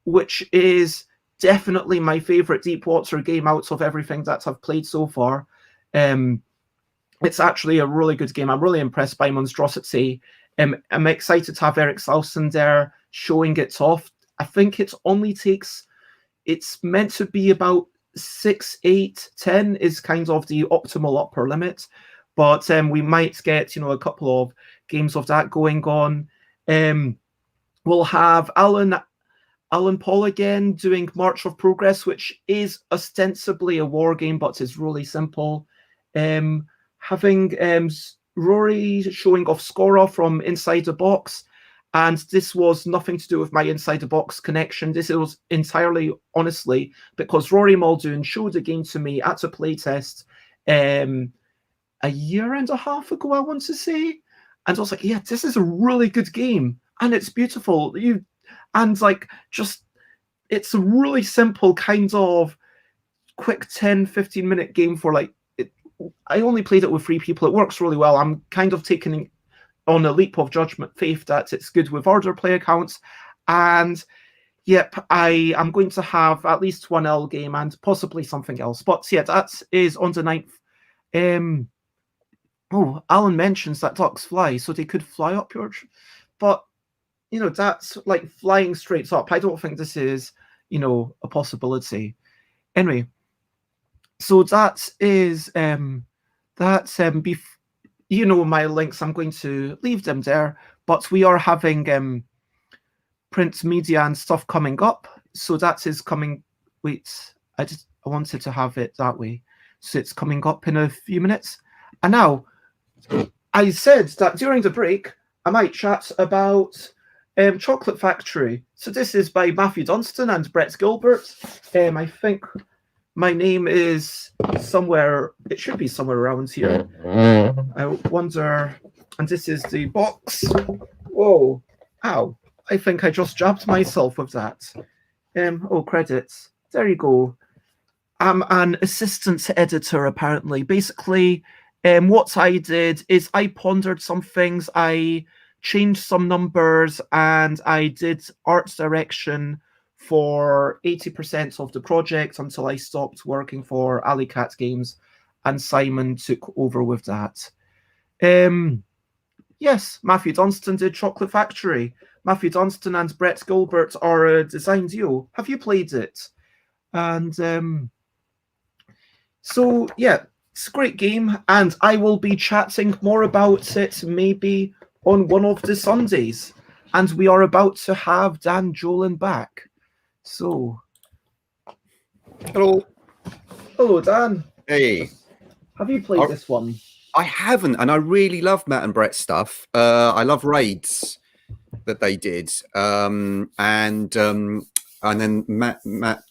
which is definitely my favorite Deepwater game out of everything that I've played so far. It's actually a really good game. I'm really impressed by Monstrosity. I'm excited to have Eric Slauson there showing it off. I think it only takes... It's meant to be about 6, 8, 10 is kind of the optimal upper limit. But we might get, a couple of games of that going on. We'll have Alan Paul again doing March of Progress, which is ostensibly a war game, but is really simple. Having Rory showing off Scora from Inside the Box. And this was nothing to do with my Inside the Box connection. This was entirely, honestly, because Rory Muldoon showed the game to me at a playtest a year and a half ago, I want to say. And I was like, yeah, this is a really good game. And it's beautiful. It's a really simple kind of quick 10, 15-minute game for I only played it with 3 people. It works really well. I'm kind of taking on a leap of judgment faith that it's good with order play accounts. And yep, I am going to have at least one L game and possibly something else. But yeah, that is on the 9th. Alan mentions that ducks fly, so they could fly up your... But, that's like flying straight up. I don't think this is, a possibility. Anyway, so that is... my links, I'm going to leave them there, but we are having print media and stuff coming up. So that is coming. Wait, I wanted to have it that way. So it's coming up in a few minutes. And now, I said that during the break, I might chat about Chocolate Factory. So this is by Matthew Dunstan and Brett Gilbert. I think my name is somewhere, it should be somewhere around here. I wonder, and this is the box. Whoa, ow, I think I just jabbed myself with that. Credits, there you go. I'm an assistant editor, apparently. Basically, what I did is I pondered some things, I changed some numbers, and I did art direction for 80% of the project until I stopped working for Alley Cat Games and Simon took over with that. Yes, Matthew Dunstan did Chocolate Factory. Matthew Dunstan and Brett Gilbert are a design duo. Have you played it? And so, yeah, it's a great game, and I will be chatting more about it maybe on one of the Sundays. And we are about to have Dan Jolin back. So,
Hello.
hello, Dan.
Hey.
Have you played this one?
I haven't, and I really love Matt and Brett's stuff. I love raids that they did, and then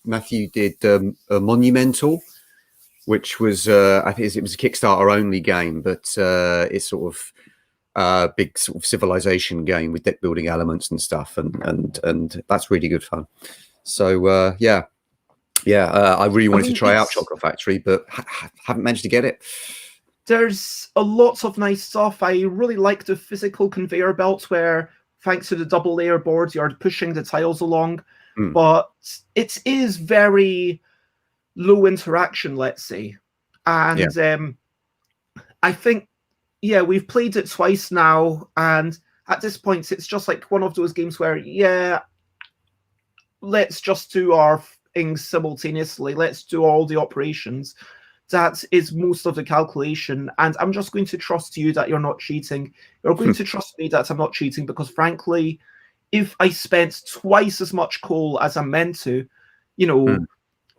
Matthew did a Monumental, which was I think it was a Kickstarter only game, but it's sort of big sort of civilization game with deck building elements and stuff, and that's really good fun. So yeah. I really wanted to try out Chocolate Factory, but haven't managed to get it.
There's a lot of nice stuff. I really like the physical conveyor belt where, thanks to the double layer board, you're pushing the tiles along. But it is very low interaction, let's say. And I think, yeah, we've played it twice now. And at this point, it's just like one of those games where, yeah, let's just do our things simultaneously. Let's do all the operations. That is most of the calculation, and I'm just going to trust you that you're not cheating. You're going to trust me that I'm not cheating, because frankly, if I spent twice as much coal as I'm meant to, you know,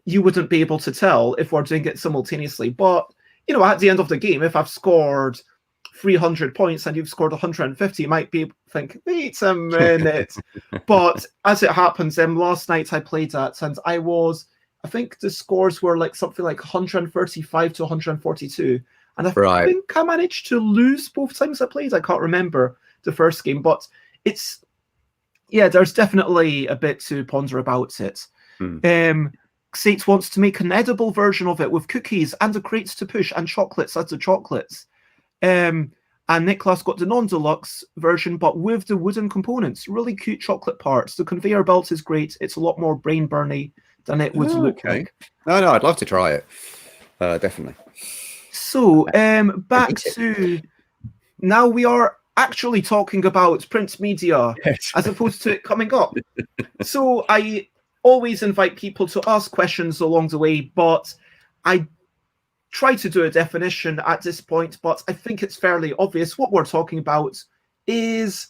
you wouldn't be able to tell if we're doing it simultaneously. But, you know, at the end of the game, if I've scored 300 points and you've scored 150, you might think, wait a minute. But as it happens, last night I played that, and I think the scores were like something like 135 to 142. And I think I managed to lose both times I played. I can't remember the first game, but there's definitely a bit to ponder about it. Xate wants to make an edible version of it with cookies and the crates to push and chocolates as the chocolates. And Nicholas got the non-deluxe version, but with the wooden components. Really cute chocolate parts. The conveyor belt is great. It's a lot more brain-burny than it would look like.
No, I'd love to try it. Definitely.
So, back to... Now we are actually talking about print media, as opposed to it coming up. So I always invite people to ask questions along the way, but I try to do a definition at this point, but I think it's fairly obvious. What we're talking about is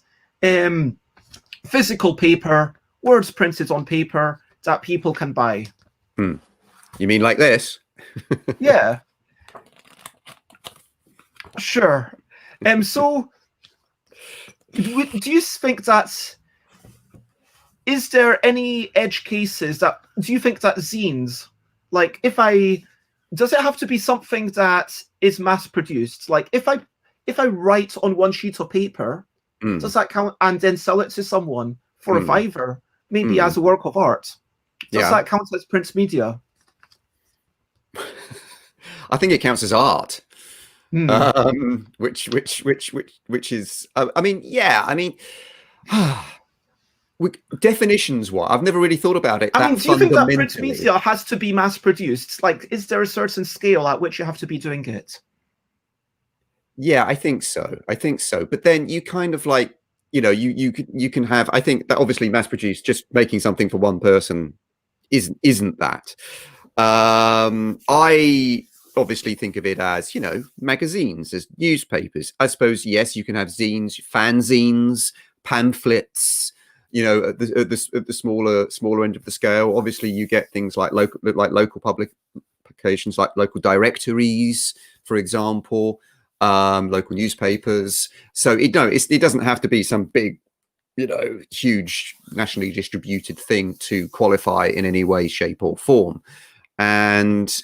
physical paper, words printed on paper that people can buy.
You mean like this?
Yeah. Sure. So do you think that, is there any edge cases that, do you think that zines, like does it have to be something that is mass produced? Like if I write on one sheet of paper, does that count, and then sell it to someone for a $5, maybe as a work of art? Does that count as print media?
I think it counts as art. Which is, I mean, definitions. What I've never really thought about it.
I mean, do you think that print media has to be mass produced? Like, is there a certain scale at which you have to be doing it?
Yeah, I think so. But then you kind of like, you know, you can have. I think that obviously mass produced, just making something for one person, isn't that. I obviously think of it as, you know, magazines, as newspapers. I suppose, yes, you can have zines, fanzines, pamphlets, you know, at the smaller end of the scale. Obviously you get things like local publications, like local directories, for example, local newspapers. So it doesn't have to be some big, you know, huge nationally distributed thing to qualify in any way, shape or form. And,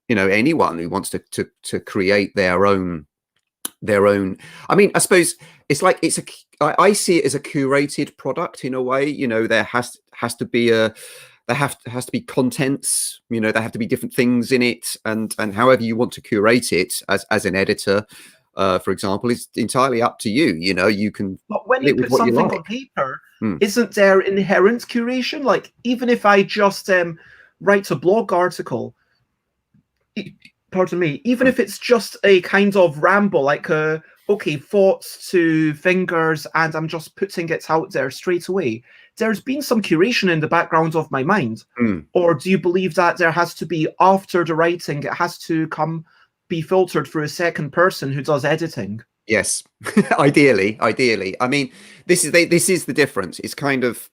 you know, anyone who wants to create their own, I mean, I suppose it's like, I see it as a curated product in a way. You know, there has to be contents, you know, there have to be different things in it, and however you want to curate it as an editor, for example, is entirely up to you. You know, you can.
But when you put something on paper, isn't there inherent curation? Like, even if I just write a blog article, pardon me, even if it's just a kind of ramble, like a okay, thoughts to fingers, and I'm just putting it out there straight away, there's been some curation in the background of my mind. Or do you believe that there has to be, after the writing, it has to be filtered through a second person who does editing?
Yes, ideally. I mean, this is the difference. It's kind of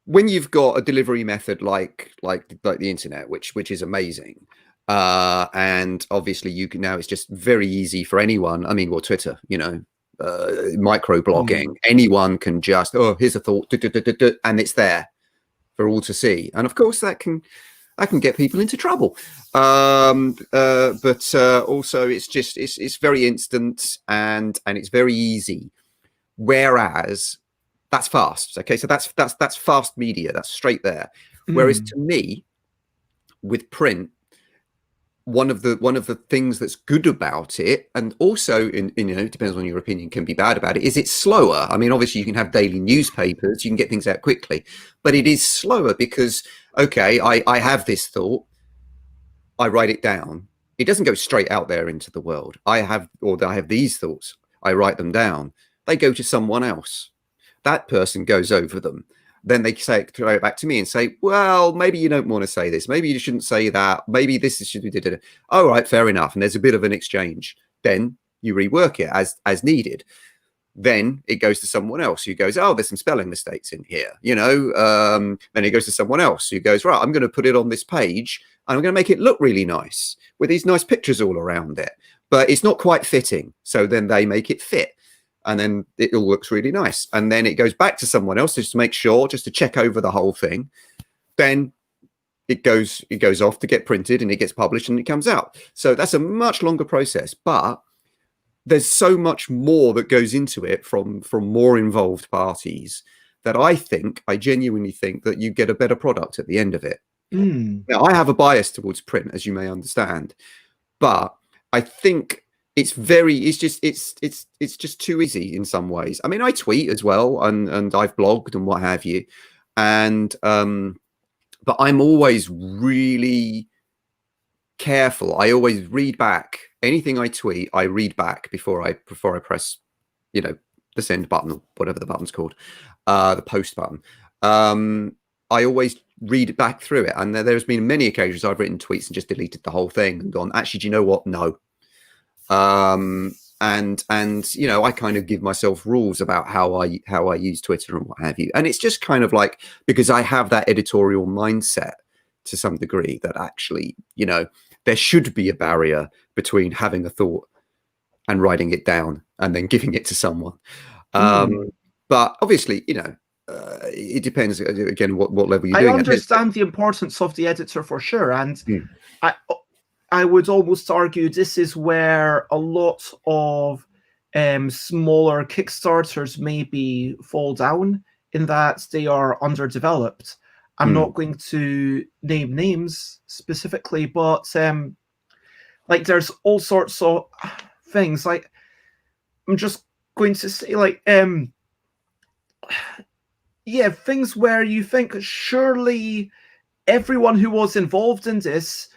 when you've got a delivery method like the internet, which is amazing. And obviously you can now, it's just very easy for anyone. I mean, well, Twitter, you know, micro blogging, anyone can just, oh, here's a thought, and it's there for all to see. And of course that can get people into trouble. But also it's very instant and it's very easy. Whereas that's fast. Okay, so that's fast media. That's straight there. Whereas to me, with print, one of the things that's good about it, and also it depends on your opinion, can be bad about it, is it's slower. I mean, obviously you can have daily newspapers, you can get things out quickly, but it is slower because, okay, I have this thought, I write it down. It doesn't go straight out there into the world. I have these thoughts, I write them down. They go to someone else. That person goes over them. Then they throw it back to me and say, well, maybe you don't want to say this. Maybe you shouldn't say that. Maybe this should be. All right, fair enough. And there's a bit of an exchange. Then you rework it as needed. Then it goes to someone else who goes, oh, there's some spelling mistakes in here. Then it goes to someone else who goes, right, I'm going to put it on this page and I'm going to make it look really nice with these nice pictures all around it. But it's not quite fitting. So then they make it fit. And then it all looks really nice. And then it goes back to someone else just to make sure, just to check over the whole thing. Then it goes off to get printed and it gets published and it comes out. So that's a much longer process, but there's so much more that goes into it from more involved parties that I genuinely think that you get a better product at the end of it. Now, I have a bias towards print, as you may understand, but I think it's just too easy in some ways. I mean, I tweet as well, and I've blogged and what have you, and but I'm always really careful. I always read back anything I tweet. I read back before I press, the send button or whatever the button's called, the post button. I always read back through it, and there's been many occasions I've written tweets and just deleted the whole thing and gone, actually, do you know what? No. And I kind of give myself rules about how I use Twitter and what have you. And it's just kind of like, because I have that editorial mindset to some degree that actually, there should be a barrier between having a thought and writing it down and then giving it to someone. But obviously, it depends again what level you're doing.
I understand the importance of the editor for sure. And I would almost argue this is where a lot of smaller Kickstarters maybe fall down, in that they are underdeveloped. I'm not going to name names specifically, but like there's all sorts of things. Like I'm just going to say, like things where you think surely everyone who was involved in this,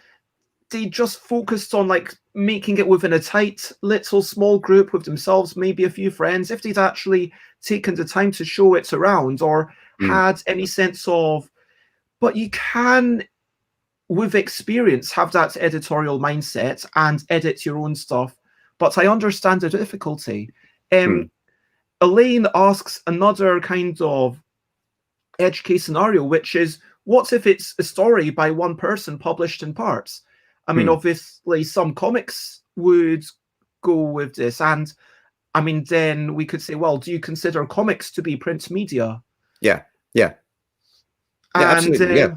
they just focused on like making it within a tight little small group with themselves, maybe a few friends. If they'd actually taken the time to show it around or had any sense of, but you can, with experience, have that editorial mindset and edit your own stuff. But I understand the difficulty. Elaine asks another kind of edge case scenario, which is, what if it's a story by one person published in parts? I mean, obviously, some comics would go with this. And I mean, then we could say, well, do you consider comics to be print media?
Yeah. Absolutely.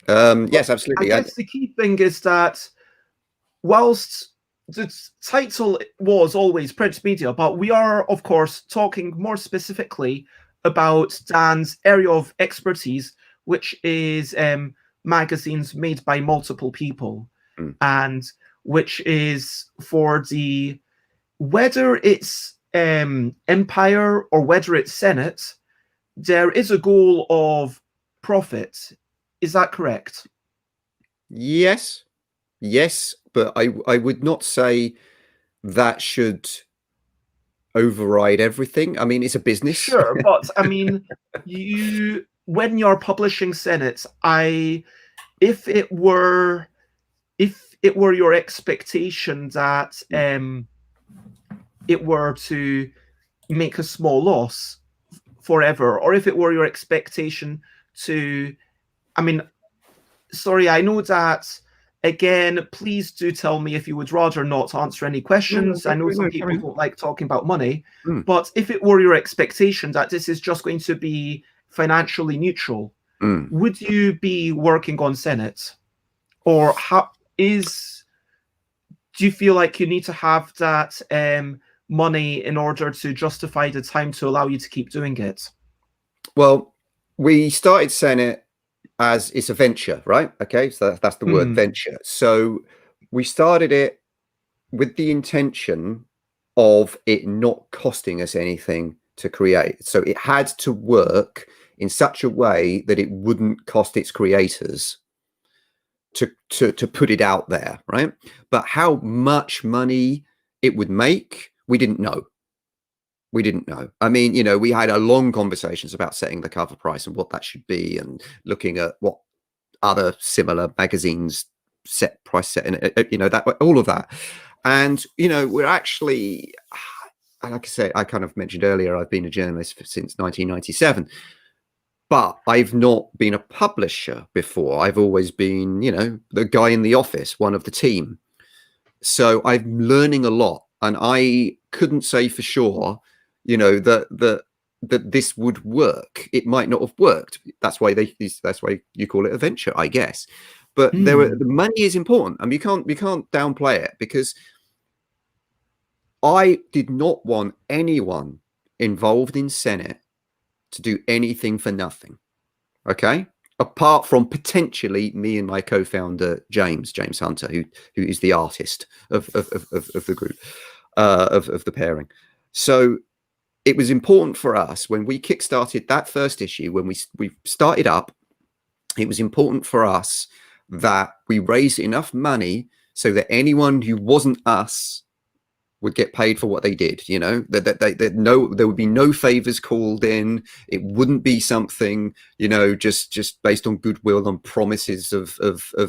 Yes, absolutely.
I guess the key thing is that whilst the title was always print media, but we are, of course, talking more specifically about Dan's area of expertise, which is magazines made by multiple people. And which is for the, whether it's Empire or whether it's Senet, there is a goal of profit. Is that correct?
Yes, but I would not say that should override everything. I mean, it's a business.
Sure, but I mean, when you're publishing Senet, if it were your expectation that it were to make a small loss forever, or if it were your expectation to, I mean, sorry, I know that, again, please do tell me if you would rather not answer any questions. I know some people don't like talking about money, but if it were your expectation that this is just going to be financially neutral, would you be working on Senet? Or do you feel like you need to have that money in order to justify the time to allow you to keep doing it?
Well, we started Senet as it's a venture, right? Okay, so that's the word, venture. So we started it with the intention of it not costing us anything to create. So it had to work in such a way that it wouldn't cost its creators to put it out there, right? But how much money it would make, we didn't know. We didn't know. I mean, you know, we had a long conversations about setting the cover price and what that should be, and looking at what other similar magazines set price set, and you know, that all of that. And you know, we're actually, like I said, I kind of mentioned earlier, I've been a journalist since 1997. But I've not been a publisher before. I've always been, you know, the guy in the office, one of the team. So I'm learning a lot, and I couldn't say for sure, you know, that this would work. It might not have worked. That's why that's why you call it a venture, I guess. But the money is important, and we can't downplay it, because I did not want anyone involved in Senet to do anything for nothing, okay? Apart from potentially me and my co-founder James Hunter, who is the artist of the group, of the pairing. So it was important for us when we kickstarted that first issue, when we started up. It was important for us that we raised enough money so that anyone who wasn't us would get paid for what they did, you know, that there would be no favors called in. It wouldn't be something, you know, just based on goodwill and promises of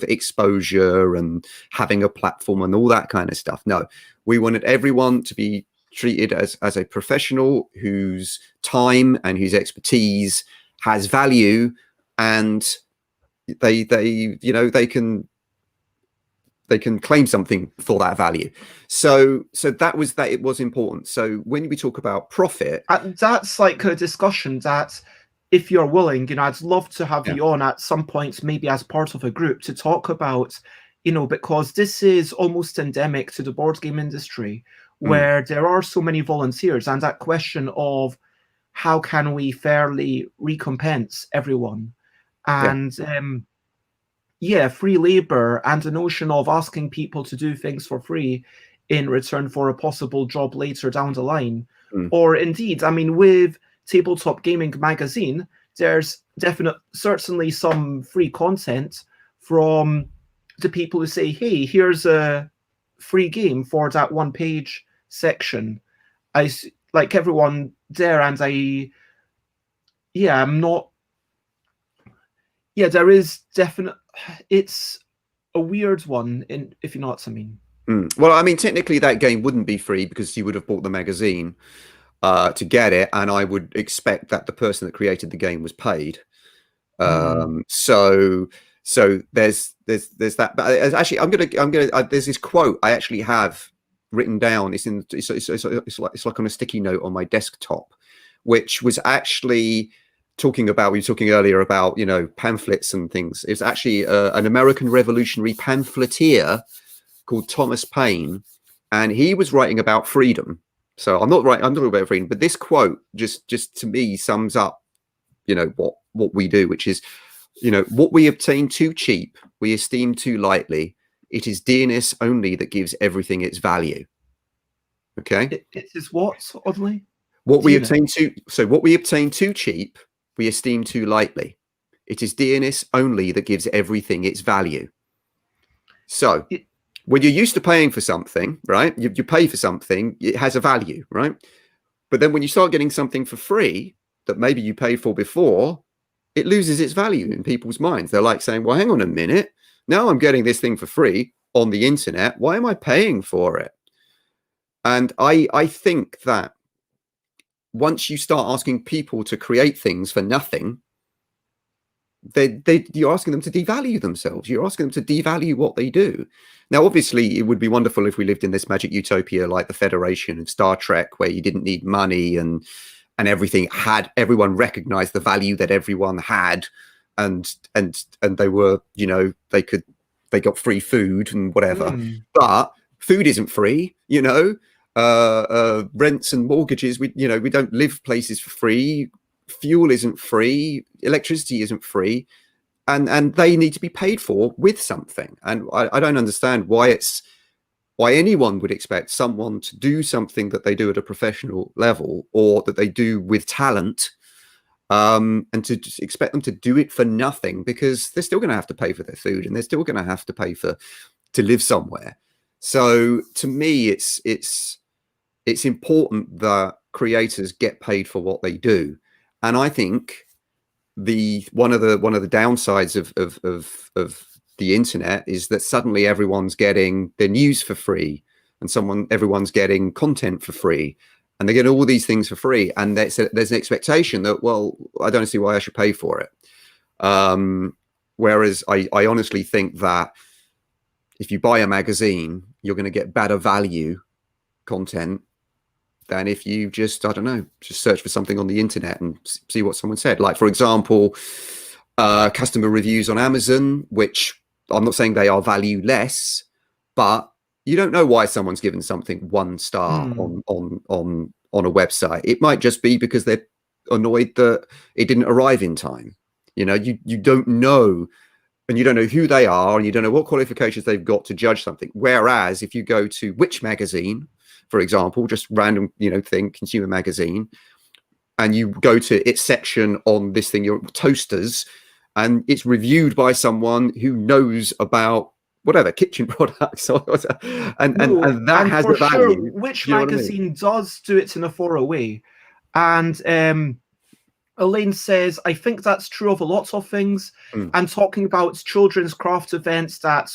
exposure and having a platform and all that kind of stuff. No, we wanted everyone to be treated as a professional whose time and whose expertise has value, and they you know, they can claim something for that value. So that it was important. So when we talk about profit,
that's like a discussion that, if you're willing, you know, I'd love to have you on at some point, maybe as part of a group, to talk about, you know, because this is almost endemic to the board game industry, where there are so many volunteers, and that question of how can we fairly recompense everyone, and free labor, and the notion of asking people to do things for free in return for a possible job later down the line. Or indeed, I mean, with Tabletop Gaming magazine, there's certainly some free content from the people who say, hey, here's a free game for that one-page section. I like everyone there, and I'm not. Yeah, there is it's a weird one, if you know what I mean.
Well, I mean, technically that game wouldn't be free, because you would have bought the magazine to get it, and I would expect that the person that created the game was paid. So there's that. But actually, I'm gonna there's this quote I actually have written down. It's like on a sticky note on my desktop, which was actually talking about, we were talking earlier about, you know, pamphlets and things. It's actually an American revolutionary pamphleteer called Thomas Paine, and he was writing about freedom. So I'm not talking about freedom, but this quote just to me sums up, you know, what we do, which is, you know, what we obtain too cheap, we esteem too lightly. It is dearness only that gives everything its value. Okay.
It is what, oddly?
What we obtain too cheap, we esteem too lightly. It is dearness only that gives everything its value. So when you're used to paying for something, right? You pay for something, it has a value, right? But then when you start getting something for free that maybe you paid for before, it loses its value in people's minds. They're like saying, well, hang on a minute. Now I'm getting this thing for free on the internet. Why am I paying for it? And I think that once you start asking people to create things for nothing, you're asking them to devalue themselves. You're asking them to devalue what they do. Now, obviously, it would be wonderful if we lived in this magic utopia like the Federation and Star Trek, where you didn't need money and everyone recognized the value that everyone had, and they were, you know, they got free food and whatever. But food isn't free, you know. Rents and mortgages, we don't live places for free. Fuel isn't free, electricity isn't free, and they need to be paid for with something. And I don't understand why anyone would expect someone to do something that they do at a professional level or that they do with talent, and to just expect them to do it for nothing, because they're still going to have to pay for their food and they're still going to have to pay to live somewhere. So to me, it's important that creators get paid for what they do. And I think one of the downsides of the internet is that suddenly everyone's getting their news for free, and everyone's getting content for free, and they get all these things for free. And there's an expectation that, well, I don't see why I should pay for it. Whereas I honestly think that if you buy a magazine, you're going to get better value content than if you just, I don't know, just search for something on the internet and see what someone said. Like, for example, customer reviews on Amazon, which I'm not saying they are valueless, but you don't know why someone's given something 1 star on a website. It might just be because they're annoyed that it didn't arrive in time. You know, you don't know, and you don't know who they are, and you don't know what qualifications they've got to judge something. Whereas if you go to Which magazine, for example, just random, thing, consumer magazine, and you go to its section on this thing, your toasters, and it's reviewed by someone who knows about whatever kitchen products, and that has a value.
Sure, Which magazine does do it in a thorough way, and Elaine says, I think that's true of a lot of things. And talking about children's craft events that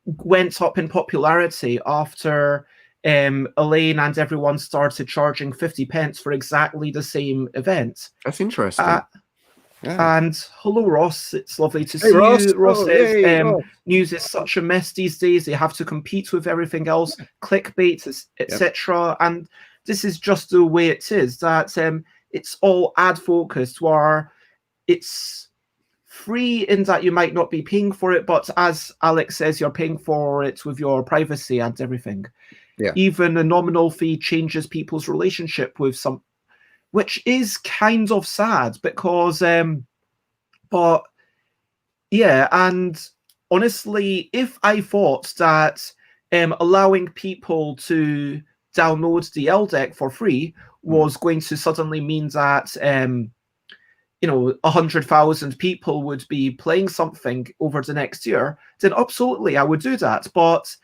went up in popularity after Elaine and everyone started charging 50 pence for exactly the same event.
That's interesting.
Yeah. And hello, Ross. It's lovely to see you. Ross says, news is such a mess these days. They have to compete with everything else, clickbait, etc. And this is just the way it is, that it's all ad focused, where it's free in that you might not be paying for it, but as Alex says, you're paying for it with your privacy and everything.
Yeah.
Even a nominal fee changes people's relationship with some, which is kind of sad, because but yeah, and honestly, if I thought that allowing people to download the L deck for free was going to suddenly mean that 100,000 people would be playing something over the next year, then absolutely I would do that. But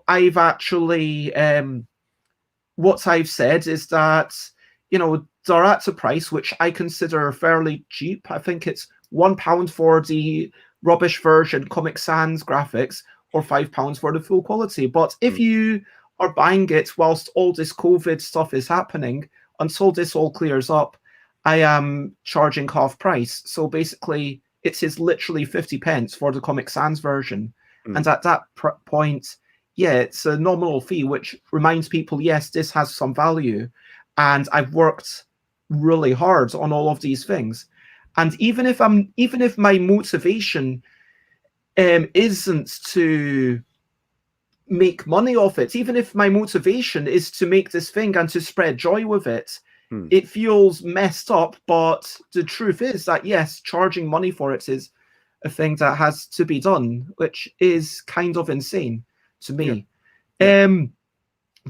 I've actually what I've said is that they're at a price which I consider fairly cheap. I think it's £1 for the rubbish version Comic Sans graphics, or £5 for the full quality. But if you are buying it whilst all this COVID stuff is happening, until this all clears up, I am charging half price. So basically, it is literally 50 pence for the Comic Sans version. And at that point, yeah, it's a nominal fee, which reminds people, yes, this has some value. And I've worked really hard on all of these things. And even if my motivation isn't to make money off it, even if my motivation is to make this thing and to spread joy with it, it feels messed up. But the truth is that, yes, charging money for it is a thing that has to be done, which is kind of insane to me.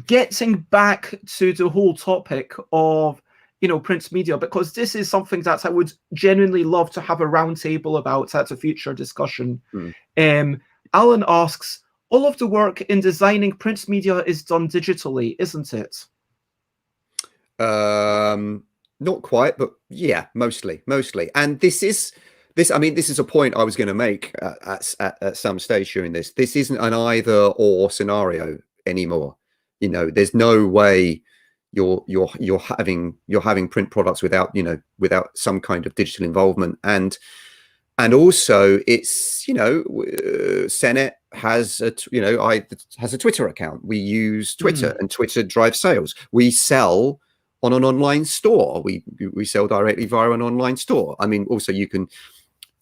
Getting back to the whole topic of print media, because this is something that I would genuinely love to have a roundtable about at a future discussion. Alan asks, all of the work in designing print media is done digitally, isn't it?
Not quite, but yeah, mostly. And this is I mean, this is a point I was going to make at some stage during this. This isn't an either or scenario anymore. You know, there's no way you're having print products without, you know, without some kind of digital involvement. And also it's, you know, Senet has a, you know, has a Twitter account. We use Twitter, and Twitter drives sales. We sell on an online store. We sell directly via an online store. I mean, also you can,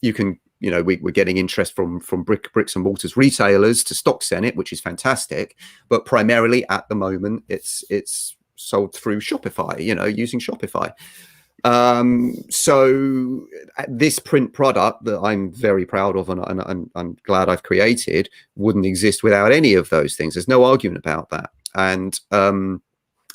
you know, we're getting interest from bricks and mortars retailers to stock Senet, which is fantastic. But primarily at the moment, it's sold through Shopify, you know, using Shopify. So this print product that I'm very proud of and I'm glad I've created wouldn't exist without any of those things. There's no argument about that. And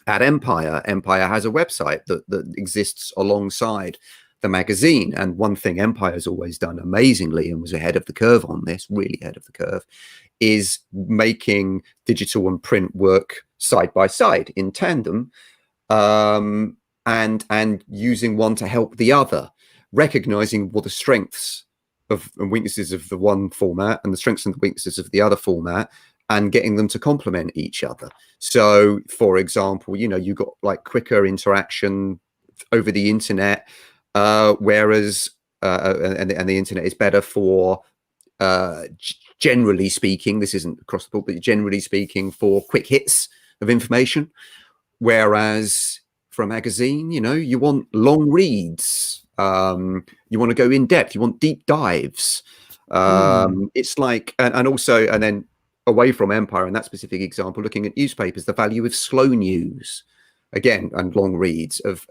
at Empire has a website that exists alongside the magazine. And one thing Empire has always done amazingly and was ahead of the curve on this, really ahead of the curve, is making digital and print work side by side in tandem. And using one to help the other, recognizing what the strengths and weaknesses of the one format and the strengths and the weaknesses of the other format, and getting them to complement each other. So, for example, you know, you got like quicker interaction over the internet, whereas and the internet is better for, generally speaking, this isn't across the board, but generally speaking, for quick hits of information, whereas for a magazine, you know, you want long reads, you want to go in depth, you want deep dives. It's like, and also, and then away from Empire in that specific example, looking at newspapers, the value of slow news, again, and long reads, of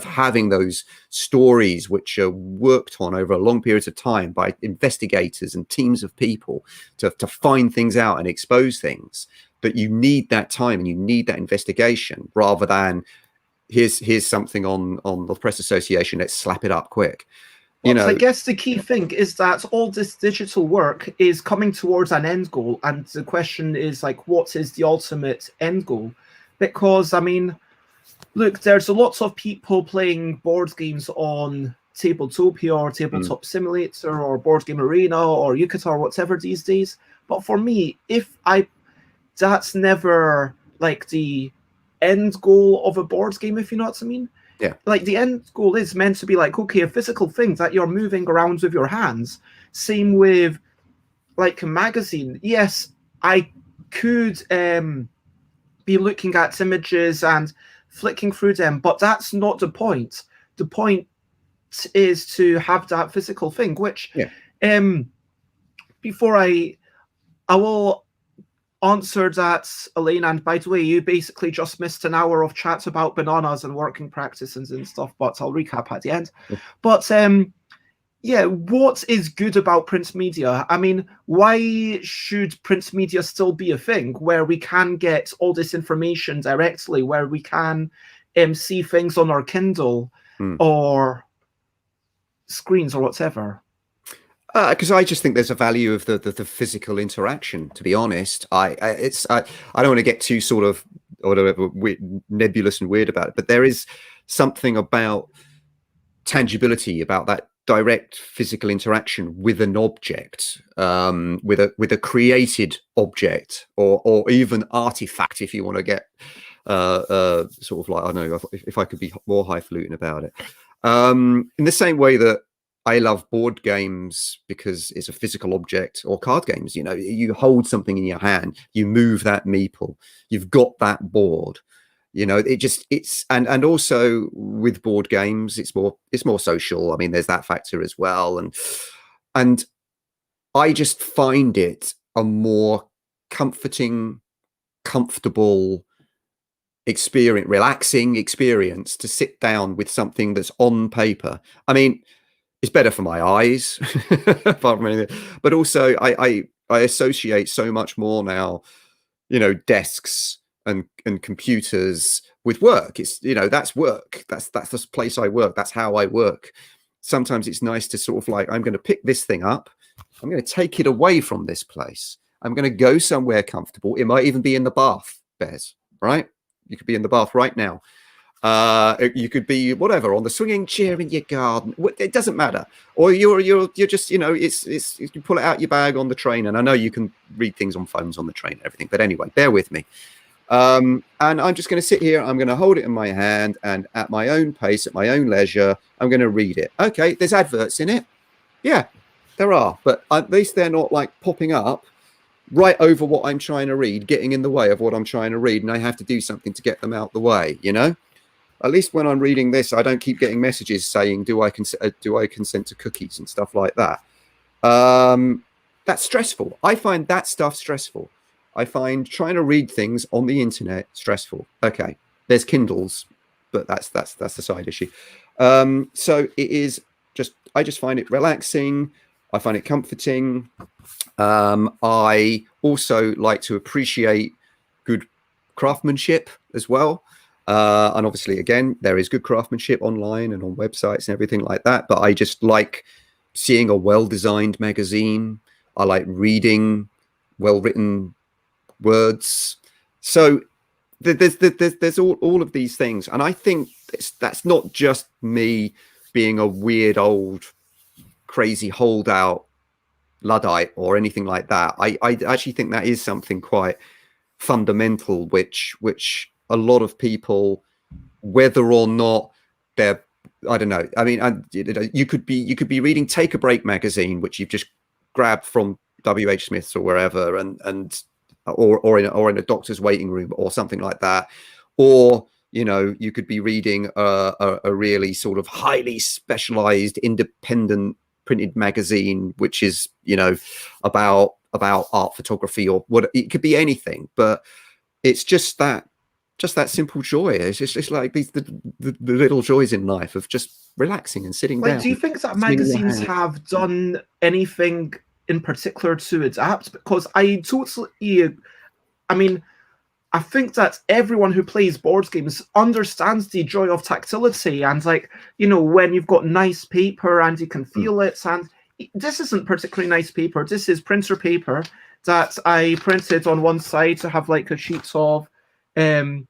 having those stories which are worked on over a long periods of time by investigators and teams of people to find things out and expose things. But you need that time and you need that investigation, rather than here's something on the press association, let's slap it up quick. You know,
I guess the key thing is that all this digital work is coming towards an end goal, and the question is like, what is the ultimate end goal? Because I mean, look, there's a lot of people playing board games on Tabletopia or Tabletop Simulator or Board Game Arena or Yucata or whatever these days. But for me, that's never like the end goal of a board game, if you know what I mean.
Yeah.
Like the end goal is meant to be like, okay, a physical thing that you're moving around with your hands. Same with like a magazine. Yes, I could be looking at images and flicking through them, but that's not the point. The point is to have that physical thing, which before I will answer that, Elaine, and by the way, you basically just missed an hour of chat about bananas and working practices and stuff, but I'll recap at the end. But yeah, what is good about print media? I mean, why should print media still be a thing where we can get all this information directly, where we can see things on our Kindle or screens or whatever?
Because I just think there's a value of the physical interaction. To be honest, I don't want to get too sort of whatever nebulous and weird about it, but there is something about tangibility, about that direct physical interaction with an object, with a created object, or even artifact, if you want to get sort of like, I don't know, if I could be more highfalutin about it. In the same way that I love board games because it's a physical object, or card games, you know, you hold something in your hand, you move that meeple, you've got that board, you know, and also with board games, it's more social. I mean, there's that factor as well. And I just find it a more comfortable experience, relaxing experience to sit down with something that's on paper. I mean, it's better for my eyes, apart from anything. But also, I associate so much more now, you know, desks and computers with work. It's, you know, that's work. That's the place I work. That's how I work. Sometimes it's nice to sort of like, I'm going to pick this thing up. I'm going to take it away from this place. I'm going to go somewhere comfortable. It might even be in the bath, Bez, right? You could be in the bath right now. You could be whatever on the swinging chair in your garden. It doesn't matter. Or you're just, you know, it's you pull it out your bag on the train. And I know you can read things on phones on the train and everything, but anyway, bear with me. And I'm just going to sit here. I'm going to hold it in my hand, and at my own pace, at my own leisure, I'm going to read it. Okay, there's adverts in it. Yeah, there are, but at least they're not like popping up right over what I'm trying to read, getting in the way of what I'm trying to read, and I have to do something to get them out the way, you know? At least when I'm reading this, I don't keep getting messages saying, do I consent to cookies and stuff like that? That's stressful. I find that stuff stressful. I find trying to read things on the internet stressful. Okay, there's Kindles, but that's the side issue. So it is just, I just find it relaxing. I find it comforting. I also like to appreciate good craftsmanship as well. And obviously, again, there is good craftsmanship online and on websites and everything like that. But I just like seeing a well-designed magazine. I like reading well-written words. So there's all of these things. And I think that's not just me being a weird old crazy holdout Luddite or anything like that. I actually think that is something quite fundamental, which a lot of people, whether or not they're, I don't know. I mean, you could be reading Take a Break magazine, which you've just grabbed from W.H. Smith's or wherever, or in a doctor's waiting room or something like that, or you know, you could be reading a really sort of highly specialized independent printed magazine, which is, you know, about art photography or what. It could be anything, but it's just that simple joy. It's just like the little joys in life of just relaxing and sitting down.
Do you think that magazines have done anything in particular to adapt? Because I mean, I think that everyone who plays board games understands the joy of tactility and, like, you know, when you've got nice paper and you can feel it. And this isn't particularly nice paper. This is printer paper that I printed on one side to have like a sheet of. Oh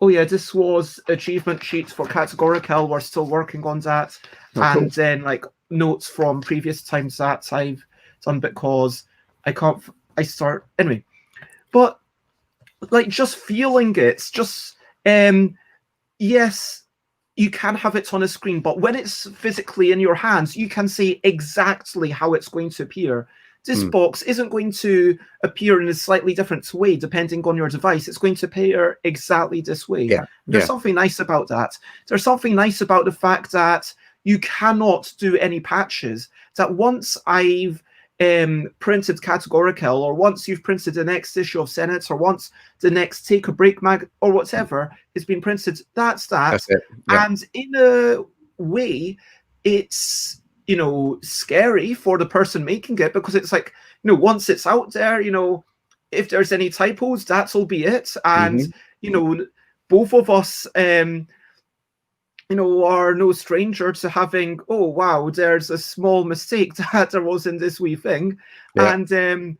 yeah, this was achievement sheets for Categorical. We're still working on that, and then like notes from previous times that I've done, because I can't. I start anyway, but like just feeling it, just yes, you can have it on a screen, but when it's physically in your hands, you can see exactly how it's going to appear. This box isn't going to appear in a slightly different way depending on your device. It's going to appear exactly this way.
Yeah.
There's something nice about that. There's something nice about the fact that you cannot do any patches. That once I've printed Categorical, or once you've printed the next issue of Senet, or once the next Take a Break mag or whatever is being printed, that's that.
That's it. Yeah.
And in a way, it's, you know, scary for the person making it, because it's like, you know, once it's out there, you know, if there's any typos, that'll be it. And you know, both of us you know, are no stranger to having, oh wow, there's a small mistake that there was in this wee thing. And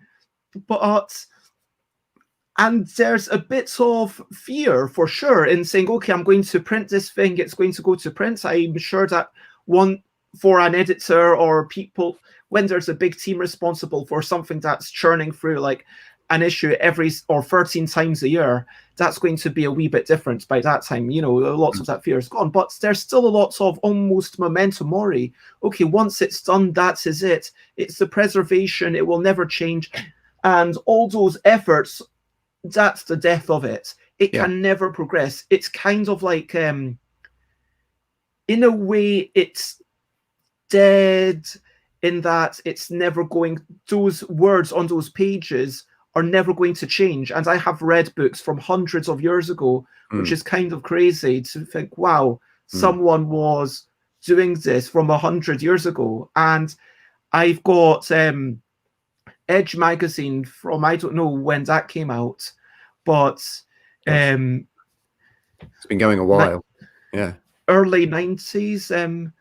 and there's a bit of fear for sure in saying, okay, I'm going to print this thing, it's going to go to print. I'm sure that for an editor or people, when there's a big team responsible for something that's churning through like an issue every or 13 times a year, that's going to be a wee bit different by that time. You know, lots of that fear is gone, but there's still a lot of almost memento mori. Okay, once it's done, that is it. It's the preservation, it will never change. And all those efforts, that's the death of it. It can never progress. It's kind of like, in a way, it's dead in that it's never going, those words on those pages are never going to change. And I have read books from hundreds of years ago, which is kind of crazy to think, wow, someone was doing this from 100 years ago. And I've got Edge magazine from, I don't know when that came out, but
it's been going a while.
Early 90s.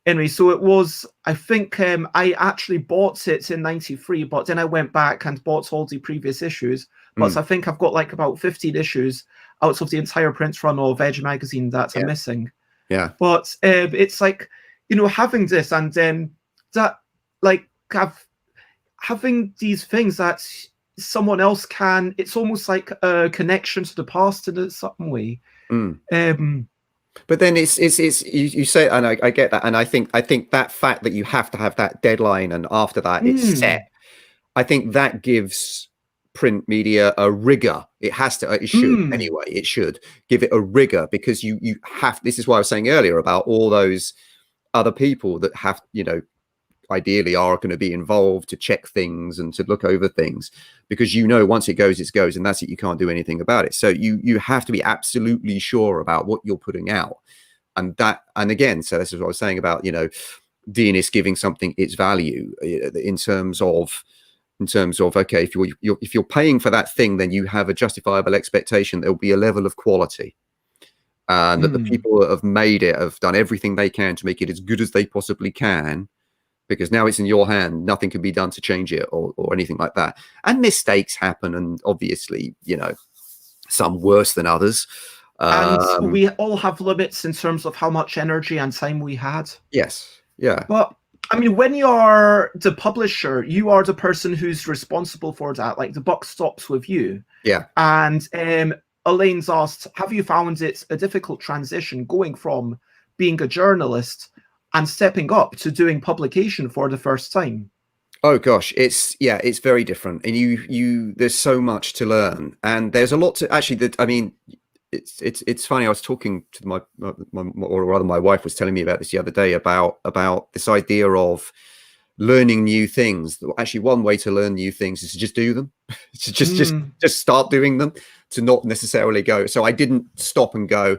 Anyway, so it was, I think I actually bought it in 93, but then I went back and bought all the previous issues. But I think I've got like about 15 issues. out of the entire print run of Edge magazine that I'm missing.
Yeah.
But it's like, you know, having this and that, like, having these things that someone else can, it's almost like a connection to the past in some way.
But then it's you say, and I get that, and I think that fact that you have to have that deadline, and after that it's set, I think that gives print media a rigor. It has to, it should anyway, it should give it a rigor, because you have, this is why I was saying earlier about all those other people that have, you know, ideally are going to be involved to check things and to look over things, because, you know, once it goes, and that's it, you can't do anything about it. So you have to be absolutely sure about what you're putting out. And again, so this is what I was saying about, you know, DNS giving something its value in terms of okay, if you're paying for that thing, then you have a justifiable expectation there will be a level of quality, and that the people that have made it have done everything they can to make it as good as they possibly can, because now it's in your hand, nothing can be done to change it or anything like that. And mistakes happen, and obviously, you know, some worse than others.
And we all have limits in terms of how much energy and time we had.
Yes. Yeah.
But I mean, when you're the publisher, you are the person who's responsible for that. Like, the buck stops with you.
Yeah.
And Elaine's asked, have you found it a difficult transition going from being a journalist and stepping up to doing publication for the first time?
Oh gosh, it's very different, and there's so much to learn, and there's a lot to actually. That, I mean, it's funny. I was talking to my wife was telling me about this the other day about this idea of learning new things. Actually, one way to learn new things is to just do them, to just start doing them, to not necessarily go. So I didn't stop and go,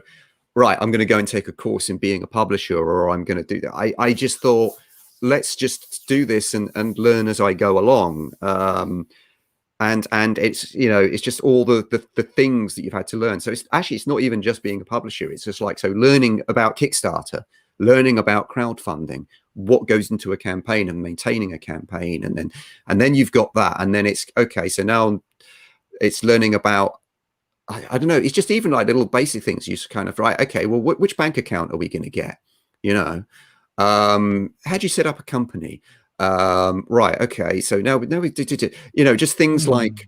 right, I'm going to go and take a course in being a publisher, or I'm going to do that. I just thought, let's just do this and learn as I go along. And it's, you know, it's just all the things that you've had to learn. So it's not even just being a publisher. It's just like, so learning about Kickstarter, learning about crowdfunding, what goes into a campaign and maintaining a campaign. And then you've got that. And then it's, okay, so now it's learning about, I don't know, it's just even like little basic things. You just kind of, right, okay, well, which bank account are we going to get? You know, how do you set up a company? Right, okay, so now we did, you know, just things like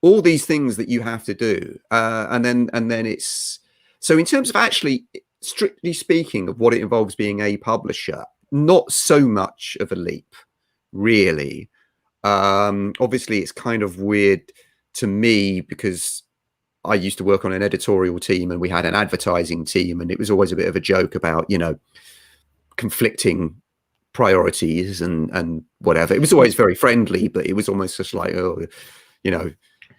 all these things that you have to do, and then it's, so in terms of actually strictly speaking of what it involves being a publisher, not so much of a leap, really. Obviously it's kind of weird to me, because I used to work on an editorial team and we had an advertising team, and it was always a bit of a joke about, you know, conflicting priorities and whatever. It was always very friendly, but it was almost just like, oh, you know,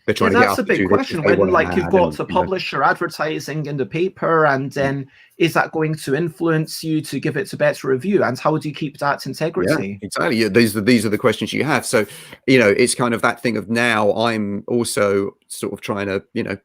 they're trying to get
that's a big question when, like, you've got to publish your advertising in the paper, and then is that going to influence you to give it a better review, and how do you keep that integrity?
Yeah, exactly. These are the questions you have. So, you know, it's kind of that thing of, now I'm also sort of trying to, you know,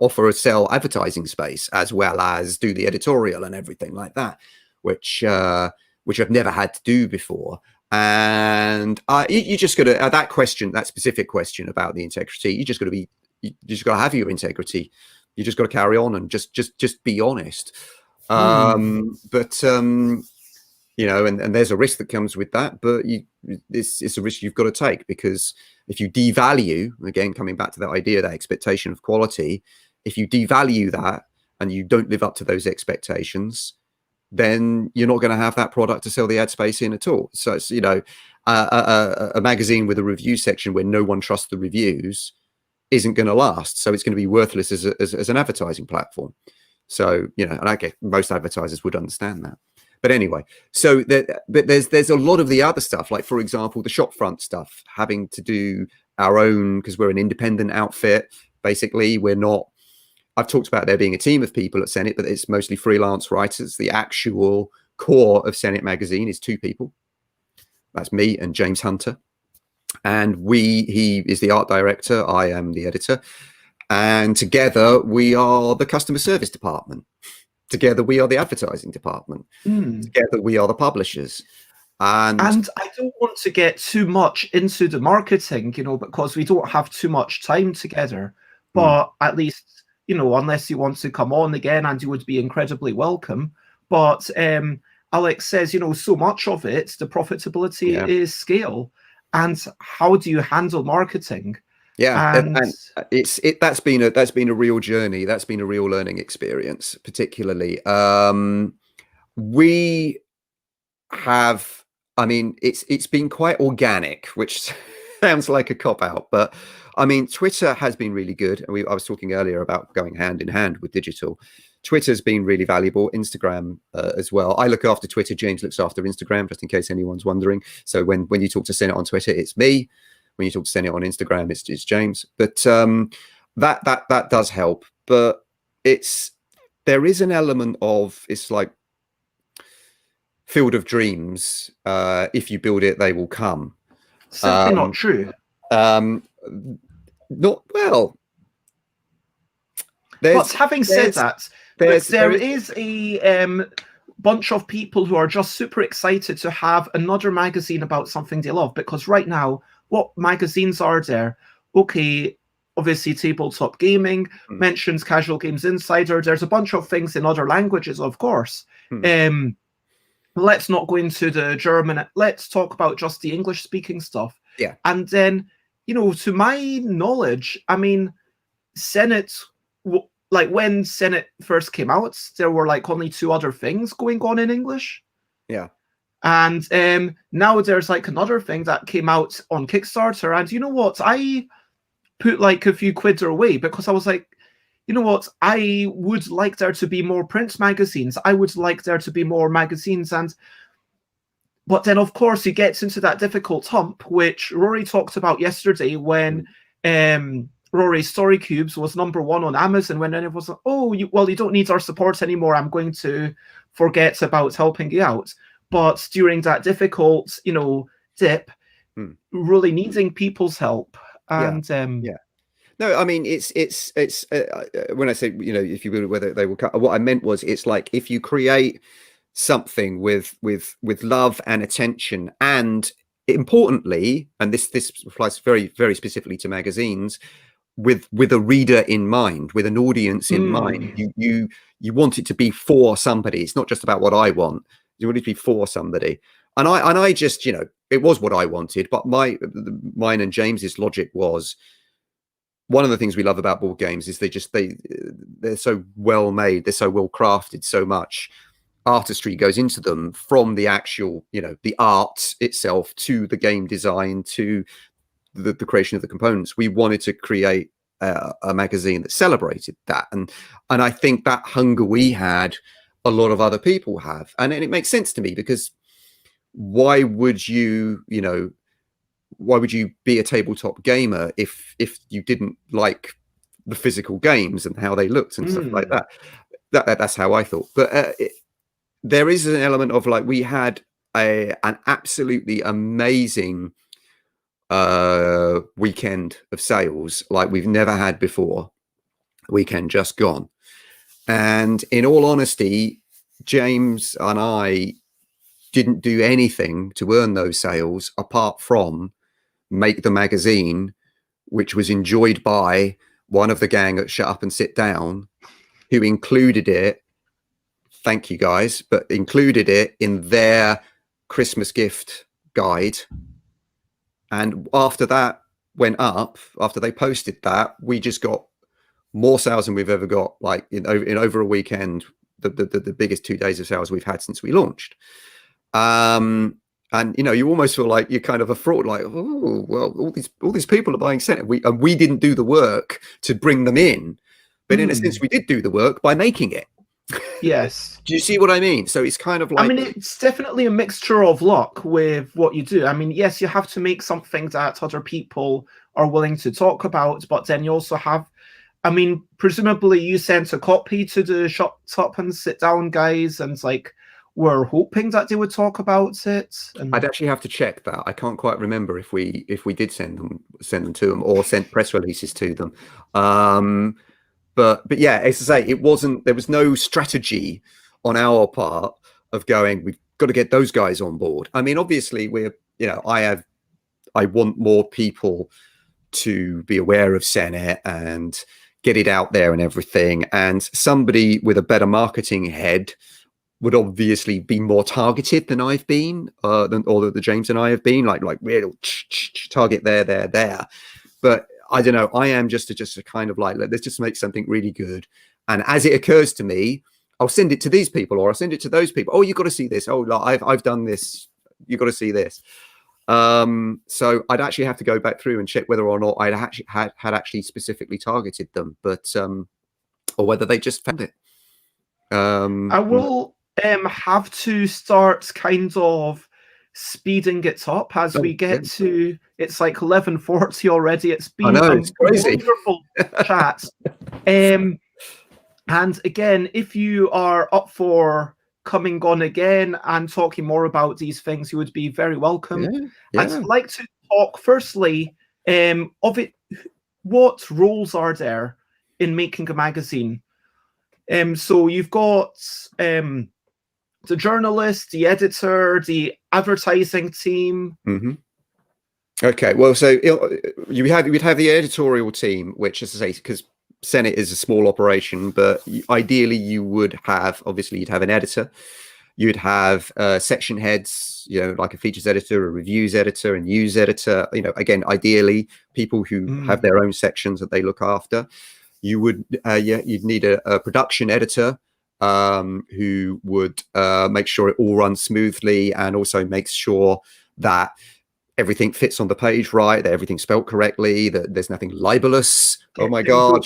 offer a sell advertising space as well as do the editorial and everything like that, which I've never had to do before. And you just got to, that question, that specific question about the integrity, you just got to have your integrity. You just got to carry on and just be honest. But you know, and there's a risk that comes with that, but it's a risk you've got to take, because if you devalue, again, coming back to that idea, that expectation of quality, if you devalue that and you don't live up to those expectations, then you're not going to have that product to sell the ad space in at all. So it's, you know, a magazine with a review section where no one trusts the reviews isn't going to last. So it's going to be worthless as an advertising platform. So, you know, and I guess most advertisers would understand that. But anyway, so there's a lot of the other stuff, like, for example, the shopfront stuff, having to do our own, because we're an independent outfit. Basically, we're not, I've talked about there being a team of people at Senet, but it's mostly freelance writers. The actual core of Senet magazine is 2 people. That's me and James Hunter. And he is the art director. I am the editor. And together we are the customer service department. Together we are the advertising department. Together we are the publishers. And
I don't want to get too much into the marketing, you know, because we don't have too much time together. But at least, you know, unless you want to come on again, and you would be incredibly welcome. But Alex says, you know, so much of it, the profitability is scale. And how do you handle marketing?
Yeah,
And
that's been a real journey. That's been a real learning experience, particularly. We have, I mean, it's been quite organic, which sounds like a cop out, but I mean, Twitter has been really good. And I was talking earlier about going hand in hand with digital. Twitter's been really valuable. Instagram as well. I look after Twitter. James looks after Instagram, just in case anyone's wondering. So when you talk to Senet on Twitter, it's me. When you talk to Senet on Instagram, it's James. But that does help. But there is an element of, it's like Field of Dreams. If you build it, they will come.
Simply not true.
Not well.
But having said that, there is a bunch of people who are just super excited to have another magazine about something they love. Because right now, what magazines are there? Okay, obviously Tabletop Gaming mentions Casual Games Insider. There's a bunch of things in other languages, of course. Let's not go into the German. Let's talk about just the English-speaking stuff.
Yeah.
And then, you know, to my knowledge, I mean, Senet, like when Senet first came out, there were like only 2 other things going on in English.
Yeah.
And now there's like another thing that came out on Kickstarter. And you know what? I put like a few quid away because I was like, you know what? I would like there to be more print magazines. I would like there to be more magazines. But then, of course, he gets into that difficult hump, which Rory talked about yesterday when Rory's Story Cubes was #1 on Amazon, when it was like, oh, you don't need our support anymore. I'm going to forget about helping you out. But during that difficult, you know, dip, really needing people's help. And
no, I mean, it's when I say, you know, if you will, whether they will cut, what I meant was, it's like if you create something with love and attention, and importantly, and this applies very, very specifically to magazines, with a reader in mind, with an audience in mind, you want it to be for somebody. It's not just about what I want. You want it to be for somebody. And I just, you know, it was what I wanted, but mine and James's logic was, one of the things we love about board games is they're so well made, they're so well crafted, so much artistry goes into them, from the actual, you know, the art itself to the game design to the creation of the components. We wanted to create a magazine that celebrated that, and I think that hunger we had, a lot of other people have, and it makes sense to me, because why would you be a tabletop gamer if you didn't like the physical games and how they looked and stuff like that? That's how I thought. But there is an element of, like, we had an absolutely amazing weekend of sales like we've never had before. Weekend just gone. And in all honesty, James and I didn't do anything to earn those sales apart from make the magazine, which was enjoyed by one of the gang at Shut Up and Sit Down, who included it, thank you guys, but included it in their Christmas gift guide. And after that went up, after they posted that, we just got more sales than we've ever got, like in over a weekend, the biggest 2 days of sales we've had since we launched. And you know, you almost feel like you're kind of a fraud, like, oh well, all these people are buying Senet, and we didn't do the work to bring them in, but in a sense we did do the work by making it.
Yes.
Do you see what I mean? So it's kind of like,
I mean, it's definitely a mixture of luck with what you do. I mean, yes, you have to make something that other people are willing to talk about, but then you also have, I mean, presumably you sent a copy to the Shut Up and Sit Down guys, and like, we're hoping that they would talk about it. And
I'd actually have to check that. I can't quite remember if we did send them to them or sent press releases to them. But yeah, as I say, there was no strategy on our part of going, we've got to get those guys on board. I mean, obviously I want more people to be aware of Senet and get it out there and everything. And somebody with a better marketing head would obviously be more targeted than I've been, than all the James and I have been, like real target there. But I don't know. I am just a kind of like, let's just make something really good. And as it occurs to me, I'll send it to these people, or I'll send it to those people. Oh, you've got to see this. Oh, I've done this. You've got to see this. So I'd actually have to go back through and check whether or not I'd actually had actually specifically targeted them, but or whether they just found it.
I will have to start kind of speeding it up as we get to, it's like 11:40 already. It's been
it's crazy.
Wonderful chat. And again, if you are up for coming on again and talking more about these things, you would be very welcome.
Yeah.
I'd like to talk firstly of it. What roles are there in making a magazine? So you've got the journalist, the editor, the advertising team.
Mm-hmm. Okay, well, so you'd have the editorial team, which, as I say, because Senet is a small operation, but ideally you would have, obviously, you'd have an editor, you'd have section heads, like a features editor, a reviews editor, a news editor. Again, ideally, people who have their own sections that they look after. You would, you'd need a production editor who would make sure it all runs smoothly and also makes sure that everything fits on the page right, that everything's spelled correctly, that there's nothing libelous. Oh my God,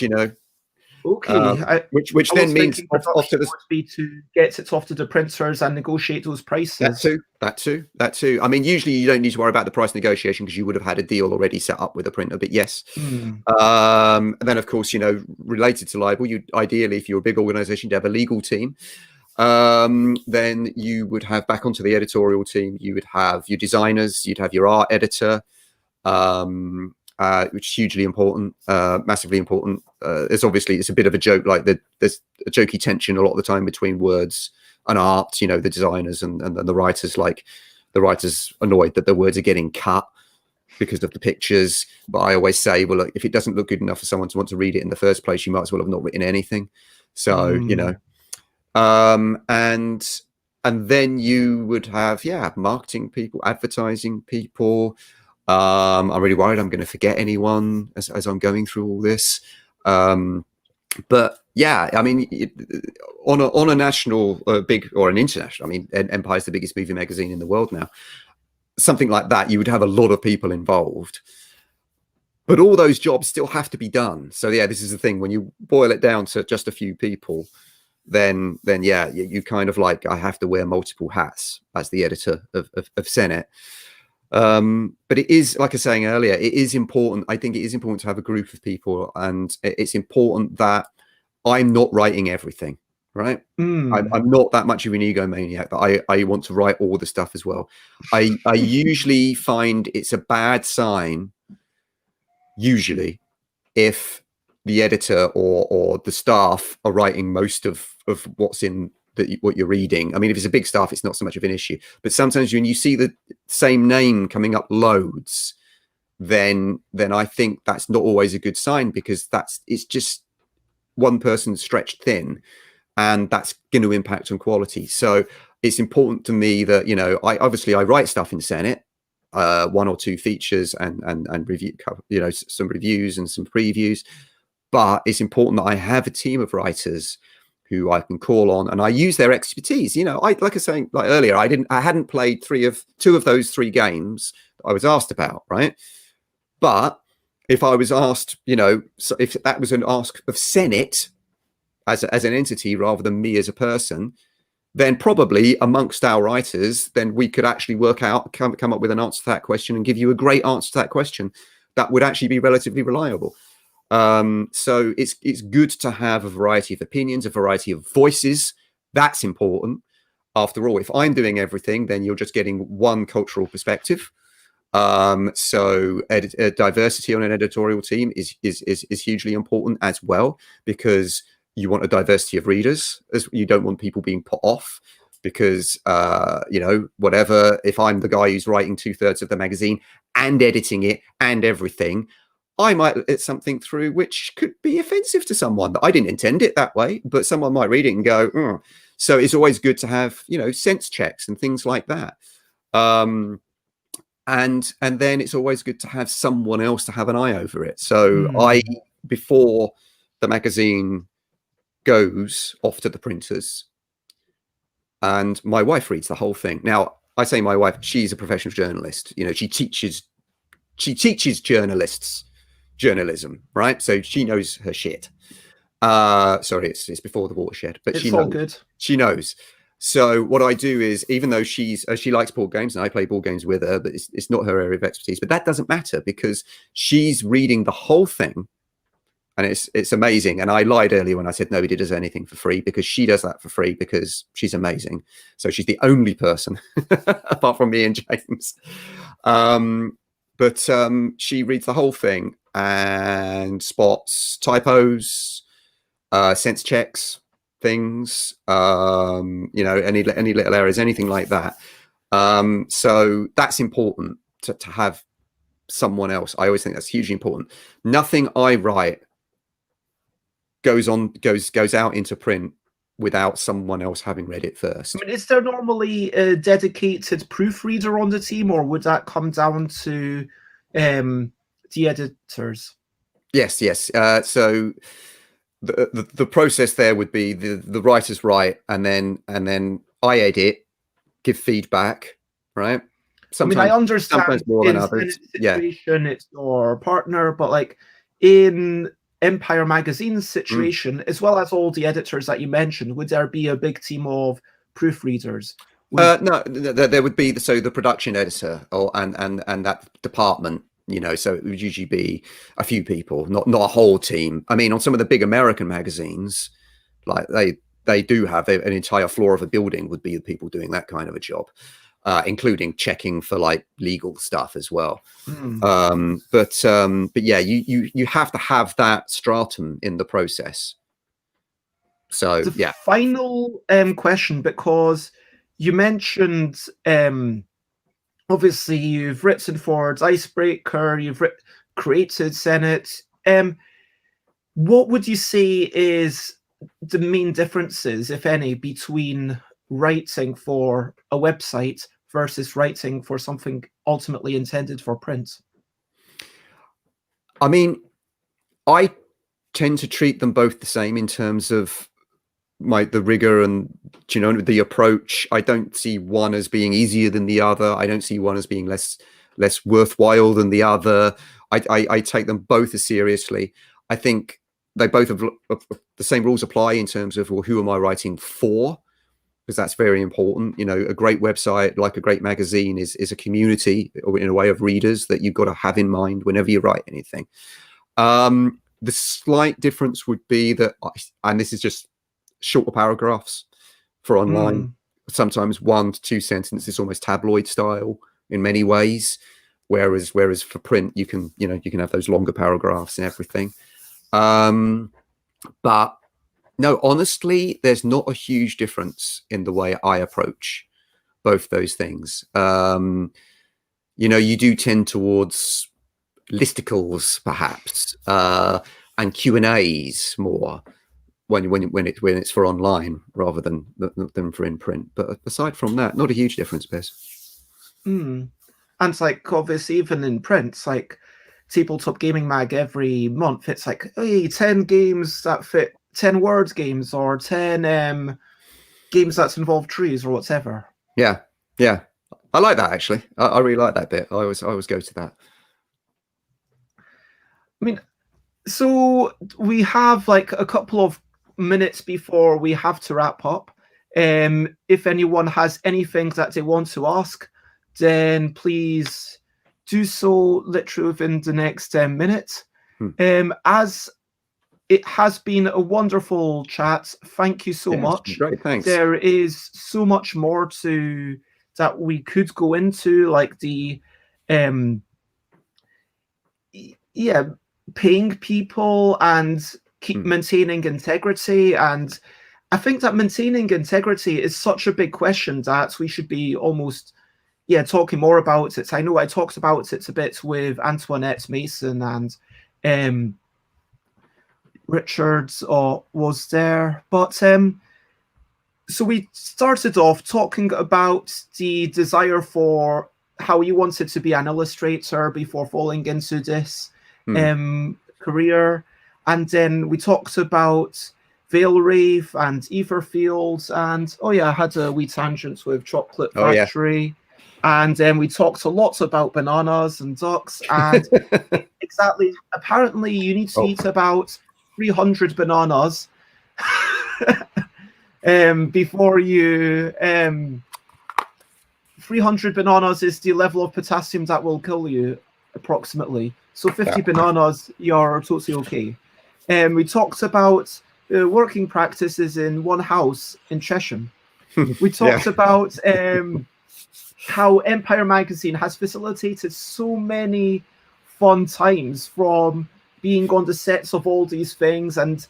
Okay.
Which then means
off to to get it off to the printers and negotiate those prices.
That too. I mean, usually you don't need to worry about the price negotiation because you would have had a deal already set up with a printer. But yes, and then of course, related to libel, you ideally, if you're a big organization, you'd have a legal team. Then you would have, back onto the editorial team, you would have your designers, you'd have your art editor, which is hugely important, massively important. It's a bit of a joke, like there's a jokey tension a lot of the time between words and art, the designers and the writers, like the writers annoyed that their words are getting cut because of the pictures. But I always say, well, look, if it doesn't look good enough for someone to want to read it in the first place, you might as well have not written anything. So, and then you would have marketing people, advertising people. I'm really worried I'm going to forget anyone as I'm going through all this. But yeah, I mean, on a national, big, or an international, I mean, Empire's the biggest movie magazine in the world now. Something like that, you would have a lot of people involved. But all those jobs still have to be done. So yeah, this is the thing. When you boil it down to just a few people, then yeah, you kind of like, I have to wear multiple hats as the editor of Senet. But it is, like I was saying earlier, it is important. I think it is important to have a group of people, and it's important that I'm not writing everything, right? I'm not that much of an egomaniac that I want to write all the stuff as well. I usually find it's a bad sign, usually, if the editor or the staff are writing most of what's in what you're reading. I mean, if it's a big staff, it's not so much of an issue. But sometimes when you see the same name coming up loads, then I think that's not always a good sign, because it's just one person stretched thin, and that's going to impact on quality. So it's important to me that, I write stuff in Senet, one or two features and review, some reviews and some previews. But it's important that I have a team of writers who I can call on, and I use their expertise. Like I was saying, like earlier, I hadn't played two of those three games that I was asked about, right? But if I was asked, so if that was an ask of Senet as an entity rather than me as a person, then probably amongst our writers, then we could actually come up with an answer to that question and give you a great answer to that question that would actually be relatively reliable. So it's good to have a variety of opinions, a variety of voices. That's important. After all, if I'm doing everything, then you're just getting one cultural perspective. So diversity on an editorial team is hugely important as well, because you want a diversity of readers. As you don't want people being put off because whatever. If I'm the guy who's writing 2/3 of the magazine and editing it and everything, I might let something through which could be offensive to someone. I didn't intend it that way, but someone might read it and go, mm. So it's always good to have, sense checks and things like that. And then it's always good to have someone else to have an eye over it. So before the magazine goes off to the printers, and my wife reads the whole thing. Now, I say my wife, she's a professional journalist. She teaches journalists journalism, right? So she knows her shit. Sorry, it's before the watershed, but
it's all good.
She knows. So what I do is, even though she likes board games and I play board games with her, but it's not her area of expertise, but that doesn't matter because she's reading the whole thing. And it's amazing. And I lied earlier when I said nobody does anything for free, because she does that for free because she's amazing. So she's the only person apart from me and James. But she reads the whole thing and spots typos, sense checks, things, any little errors, anything like that. So that's important to have someone else. I always think that's hugely important. Nothing I write goes out into print without someone else having read it first.
I mean, is there normally a dedicated proofreader on the team, or would that come down to the editors?
Yes. So the process there would be the writers write, and then I edit, give feedback, right?
Sometimes, I mean, I understand
sometimes more than others.
Situation, it's your partner, but like in Empire Magazine's situation, as well as all the editors that you mentioned, would there be a big team of proofreaders?
No, there would be the production editor and that department. So it would usually be a few people, not a whole team. I mean, on some of the big American magazines, like they do have an entire floor of a building would be the people doing that kind of a job, including checking for like legal stuff as well. But yeah, you have to have that stratum in the process. So yeah.
Final question, because you mentioned obviously you've written for Icebreaker, you've created Senet. What would you say is the main differences, if any, between writing for a website versus writing for something ultimately intended for print?
I mean, I tend to treat them both the same in terms of the rigor and the approach. I don't see one as being easier than the other. I don't see one as being less worthwhile than the other. I take them both as seriously. I think they both have the same rules apply in terms of, well, who am I writing for? Because that's very important. A great website, like a great magazine, is a community, or in a way, of readers that you've got to have in mind whenever you write anything. The slight difference would be that, and this is just shorter paragraphs for online, sometimes 1 to 2 sentences, almost tabloid style in many ways. Whereas for print, you can have those longer paragraphs and everything. But no, honestly, there's not a huge difference in the way I approach both those things. You do tend towards listicles, perhaps, and Q&As more when it's for online rather than for in print. But aside from that, not a huge difference, Bez.
And it's like, obviously, even in print, it's like Tabletop Gaming Mag every month, it's like, hey, 10 games that fit 10 words games, or 10 games that involve trees, or whatever.
Yeah. I like that, actually. I really like that bit. I always go to that.
I mean, so we have like a couple of minutes before we have to wrap up. If anyone has anything that they want to ask, then please do so literally within the next minute. As it has been a wonderful chat. Thank you so much.
Great, thanks.
There is so much more that we could go into, like the paying people and keep maintaining integrity. And I think that maintaining integrity is such a big question that we should be almost talking more about it. I know I talked about it a bit with Antoinette Mason and Richard was there. But so we started off talking about the desire for how you wanted to be an illustrator before falling into this career. And then we talked about Vale Reef and Etherfields. And I had a wee tangent with Chocolate Factory. Yeah. And then we talked a lot about bananas and ducks. And exactly, apparently you need to eat about 300 bananas before you 300 bananas is the level of potassium that will kill you approximately. So 50 bananas, you're totally okay. We talked about working practices in one house in Cheshire. We talked about how Empire Magazine has facilitated so many fun times, from being on the sets of all these things. And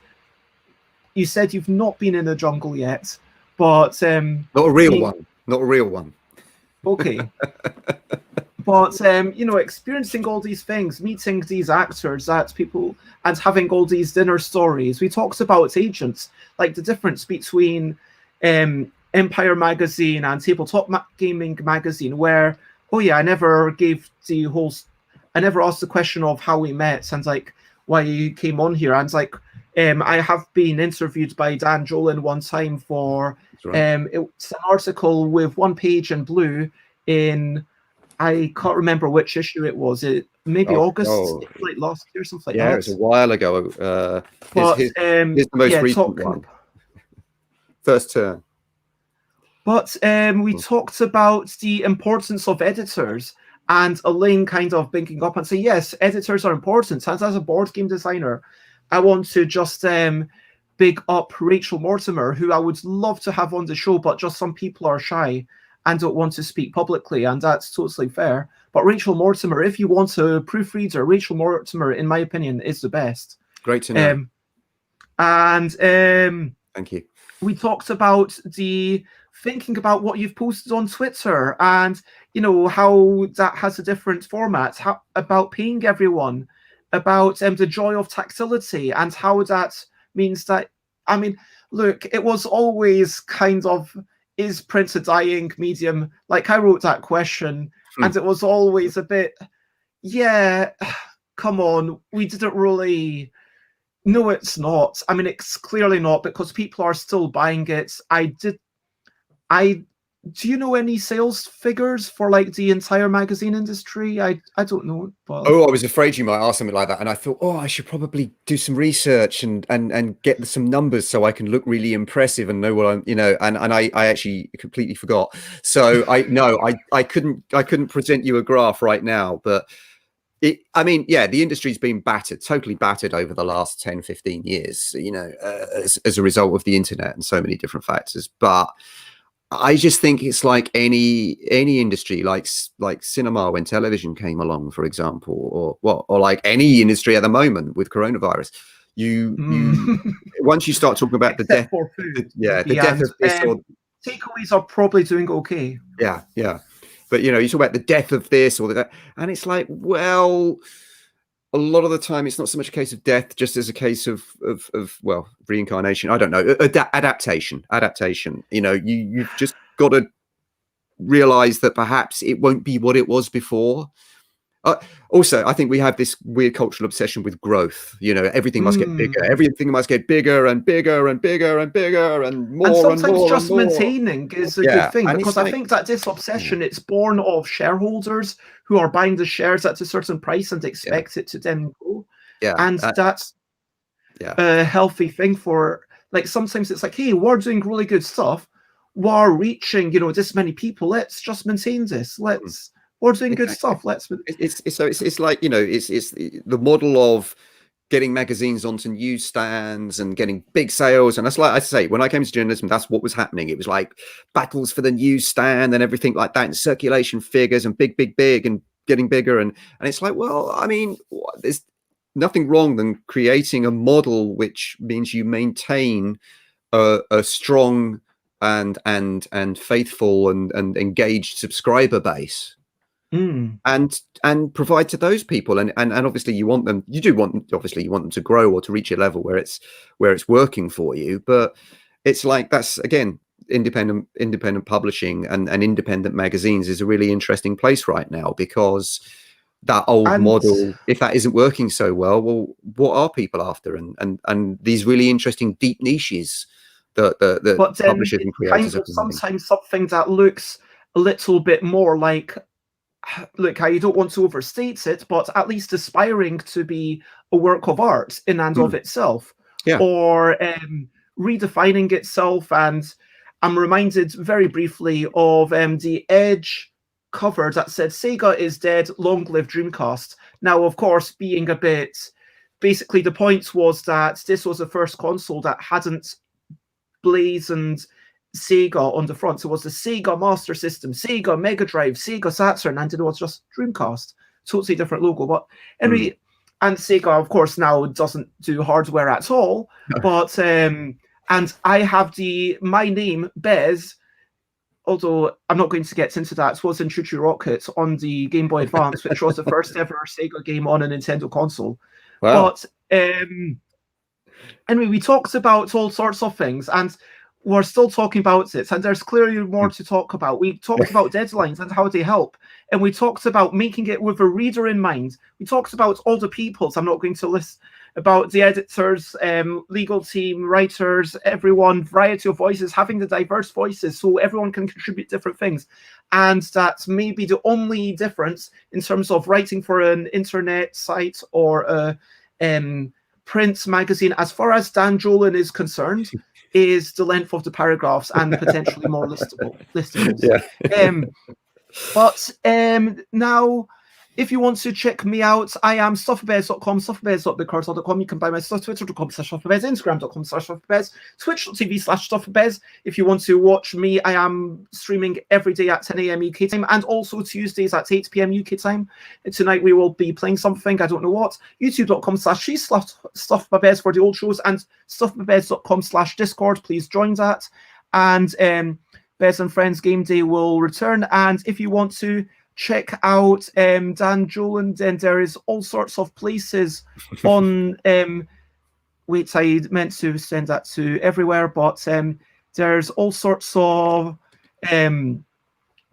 you said you've not been in a jungle yet, but
not a real one. Not a real one.
Okay. But experiencing all these things, meeting these actors, that people, and having all these dinner stories. We talked about agents, like the difference between Empire Magazine and Tabletop Gaming Magazine, where I never asked the question of how we met and like why you came on here. And like I have been interviewed by Dan Jolin one time for it's an article with one page in blue in, I can't remember which issue it was. It maybe August, like last year, something like that.
Yeah, it was a while ago. Here's the most recent one. First turn.
But we talked about the importance of editors, and Elaine kind of binking up and say, yes, editors are important. And as a board game designer, I want to just big up Rachel Mortimer, who I would love to have on the show, but just some people are shy and don't want to speak publicly, and that's totally fair. But Rachel Mortimer, if you want a proofreader, Rachel Mortimer, in my opinion, is the best.
Great to know.
Thank you. We talked about thinking about what you've posted on Twitter, and how that has a different format, about paying everyone, about the joy of tactility, and how that means that, I mean, look, it was always kind of, is print a dying medium? Like, I wrote that question and it was always a bit, come on, we didn't really. No, it's not. I mean, it's clearly not, because people are still buying it. Do you know any sales figures for like the entire magazine industry? I don't know. But...
I was afraid you might ask something like that, and I thought, I should probably do some research and get some numbers so I can look really impressive and know what I'm, And I actually completely forgot. So I couldn't present you a graph right now, but. The industry's been totally battered over the last 10, 15 years, as a result of the internet and so many different factors. But I just think it's like any industry, like cinema when television came along, for example, or like any industry at the moment with coronavirus. You once you start talking about the death of this, or
takeaways are probably doing okay.
Yeah. But, you talk about the death of this or that, and it's like, well, a lot of the time it's not so much a case of death, just as a case of reincarnation. I don't know, adaptation. You've just got to realize that perhaps it won't be what it was before. Also, I think we have this weird cultural obsession with growth. Everything must get bigger. Everything must get bigger and bigger and bigger and bigger and more. And
sometimes
and more
just
and more.
maintaining is a good thing, because I think that this obsession, it's born of shareholders who are buying the shares at a certain price and expect it to then go. And that's a healthy thing for, like, sometimes it's like, hey, we're doing really good stuff. We're reaching, this many people. Let's just maintain this. We're doing good stuff. It's
like, it's the model of getting magazines onto newsstands and getting big sales. And that's, like I say, when I came to journalism, that's what was happening. It was like battles for the newsstand and everything like that, and circulation figures and big and getting bigger. And it's like, well, I mean, there's nothing wrong than creating a model which means you maintain a strong and faithful and engaged subscriber base. and provide to those people. And obviously you want them, obviously you want them to grow or to reach a level where it's working for you. But it's like, that's again, independent publishing and independent magazines is a really interesting place right now, because that old model, if that isn't working so well, what are people after? And these really interesting deep niches that publishers and creators are
sometimes something that looks a little bit more like, look, I don't want to overstate it, but at least aspiring to be a work of art in and of itself, or redefining itself. And I'm reminded very briefly of the Edge cover that said Sega is dead, long live Dreamcast. Now, of course, being a bit, basically the point was that this was the first console that hadn't blazoned Sega on the front. So it was the Sega Master System, Sega Mega Drive, Sega Saturn, and it was just Dreamcast. Totally different logo. But anyway, and Sega, of course, now doesn't do hardware at all. But and I have my name, Bez, although I'm not going to get into that, was in Choo Choo Rocket on the Game Boy Advance, which was the first ever Sega game on a Nintendo console. Wow. But anyway, we talked about all sorts of things, and we're still talking about it, and there's clearly more to talk about. We talked about deadlines and how they help, and we talked about making it with a reader in mind. We talked about all the peoples. I'm not going to list about the editors, legal team, writers, everyone, variety of voices, having the diverse voices so everyone can contribute different things. And that's maybe the only difference in terms of writing for an internet site or a print magazine, as far as Dan Jolin is concerned, is the length of the paragraphs and potentially more listables. Yeah. But now, if you want to check me out, I am stuffbez.com, stuffbez.bigcartel.com. You can buy my stuff, twitter.com/stuffbez, instagram.com/stuffbez, twitch.tv/stuffbez. If you want to watch me, I am streaming every day at 10 a.m. UK time, and also Tuesdays at 8 p.m. UK time. Tonight we will be playing something, I don't know what. youtube.com/stuffbez for the old shows, and stuffbez.com/discord. Please join that. And Bez and Friends Game Day will return. And if you want to check out Dan Jolin, then there is all sorts of places on wait, I meant to send that to everywhere, but there's all sorts of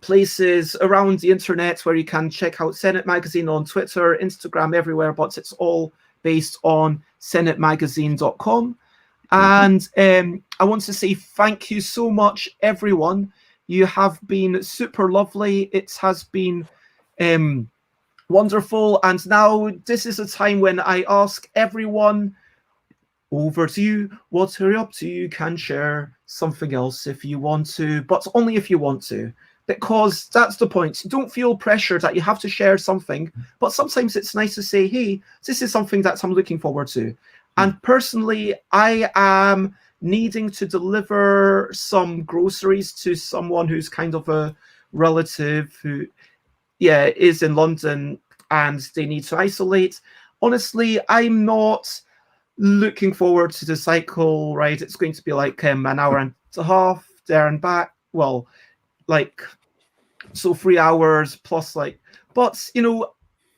places around the internet where you can check out Senet Magazine on Twitter, Instagram, everywhere, but it's all based on senetmagazine.com. And I want to say thank you so much, everyone. You have been super lovely. It has been wonderful. And now this is a time when I ask everyone, over to you, what are you up to? You can share something else if you want to, but only if you want to, because that's the point. Don't feel pressure that you have to share something, but sometimes it's nice to say, hey, this is something that I'm looking forward to. And personally, I am needing to deliver some groceries to someone who's kind of a relative who, is in London and they need to isolate. Honestly, I'm not looking forward to the cycle ride. It's going to be like an hour and a half there and back. Well, so 3 hours plus but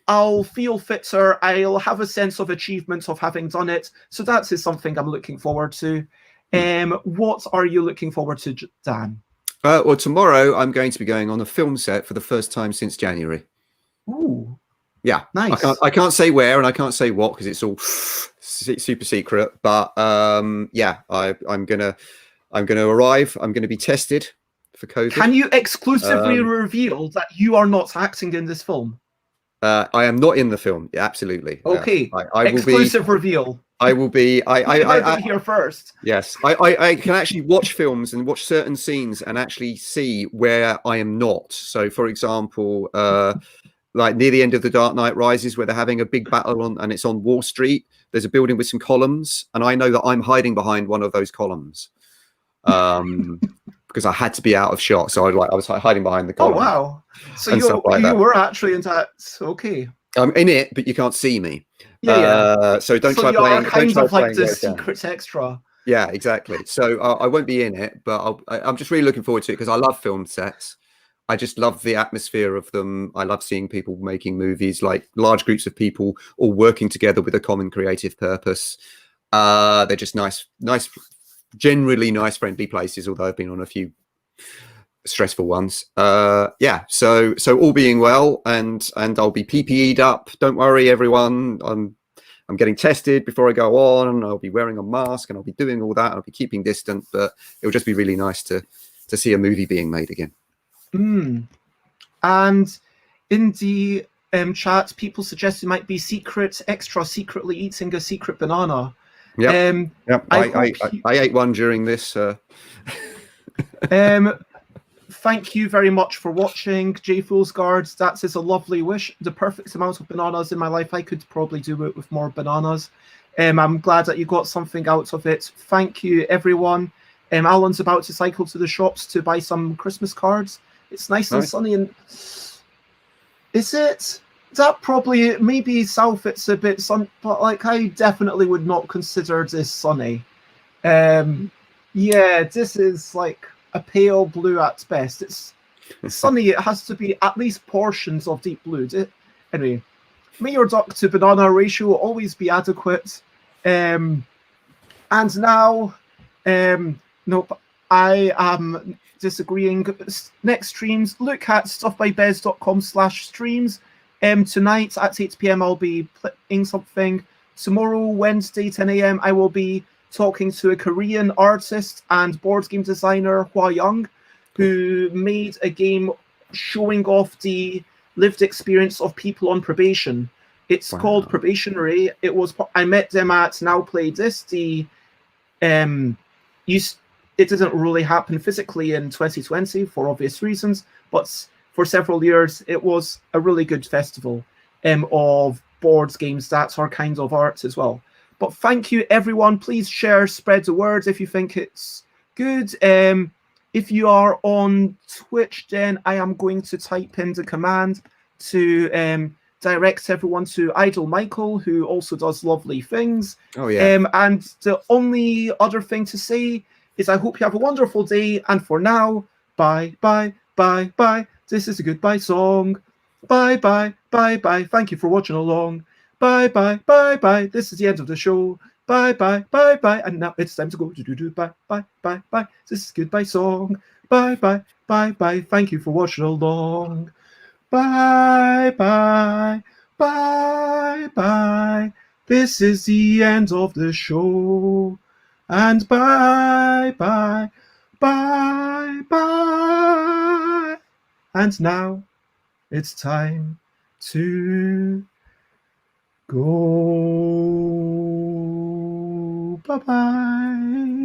I'll feel fitter. I'll have a sense of achievement of having done it. So that is something I'm looking forward to. What are you looking forward to, Dan?
Well, tomorrow I'm going to be going on a film set for the first time since January.
Ooh,
yeah,
nice.
I can't say where and I can't say what because it's all super secret. But yeah, I'm gonna arrive. I'm gonna be tested for COVID.
Can you exclusively reveal that you are not acting in this film?
I am not in the film. Yeah, absolutely.
Okay. I will exclusive reveal.
I will be. I
here first.
Yes, I can actually watch films and watch certain scenes and actually see where I am not. So, for example, like near the end of The Dark Knight Rises, where they're having a big battle on, and it's on Wall Street. There's a building with some columns, and I know that I'm hiding behind one of those columns, because I had to be out of shot. So I was hiding behind the column.
Oh wow! So you were actually in that. Okay.
I'm in it, but you can't see me.
Yeah.
So don't try playing.
Kind of like the secret extra.
Yeah, exactly. So I won't be in it, but I'm just really looking forward to it because I love film sets. I just love the atmosphere of them. I love seeing people making movies, like large groups of people all working together with a common creative purpose. They're just nice, generally nice, friendly places, although I've been on a few stressful ones. Yeah, so all being well, and I'll be PPE'd up. Don't worry, everyone. I'm getting tested before I go on, and I'll be wearing a mask, and I'll be doing all that, and I'll be keeping distant, but it'll just be really nice to see a movie being made again.
And in the chat, people suggest it might be extra secretly eating a secret banana.
Yeah, I ate one during this.
Thank you very much for watching, J Fool's Guards. That is a lovely wish. The perfect amount of bananas in my life. I could probably do it with more bananas. I'm glad that you got something out of it. Thank you, everyone. Alan's about to cycle to the shops to buy some Christmas cards. It's nice and sunny, and is it? That probably, maybe south it's a bit sun, but like I definitely would not consider this sunny. Yeah, this is like a pale blue at best. It's sunny. It has to be at least portions of deep blue. Anyway, may your duck to banana ratio always be adequate. And now, nope, I am disagreeing. Next streams, look at stuffbybez.com/streams. Tonight at 8 p.m. I'll be playing something. Tomorrow, Wednesday, 10 a.m. I will be talking to a Korean artist and board game designer, Hwa Young, who made a game showing off the lived experience of people on probation. It's called Probationary. I met them at Now Play This. It didn't really happen physically in 2020 for obvious reasons, but for several years it was a really good festival of board games that are kind of art as well. But thank you, everyone. Please share, spread the word if you think it's good. If you are on Twitch, then I am going to type in the command to direct everyone to Idol Michael, who also does lovely things.
Oh, yeah.
And the only other thing to say is I hope you have a wonderful day. And for now, bye, bye, bye, bye. This is a goodbye song. Bye, bye, bye, bye. Thank you for watching along. Bye, bye, bye, bye. This is the end of the show. Bye, bye, bye, bye. And now it's time to go. Bye, bye, bye, bye. This is goodbye song. Bye, bye, bye, bye. Thank you for watching along. Bye, bye, bye, bye. This is the end of the show. And bye, bye, bye, bye. And now it's time to go. Bye-bye.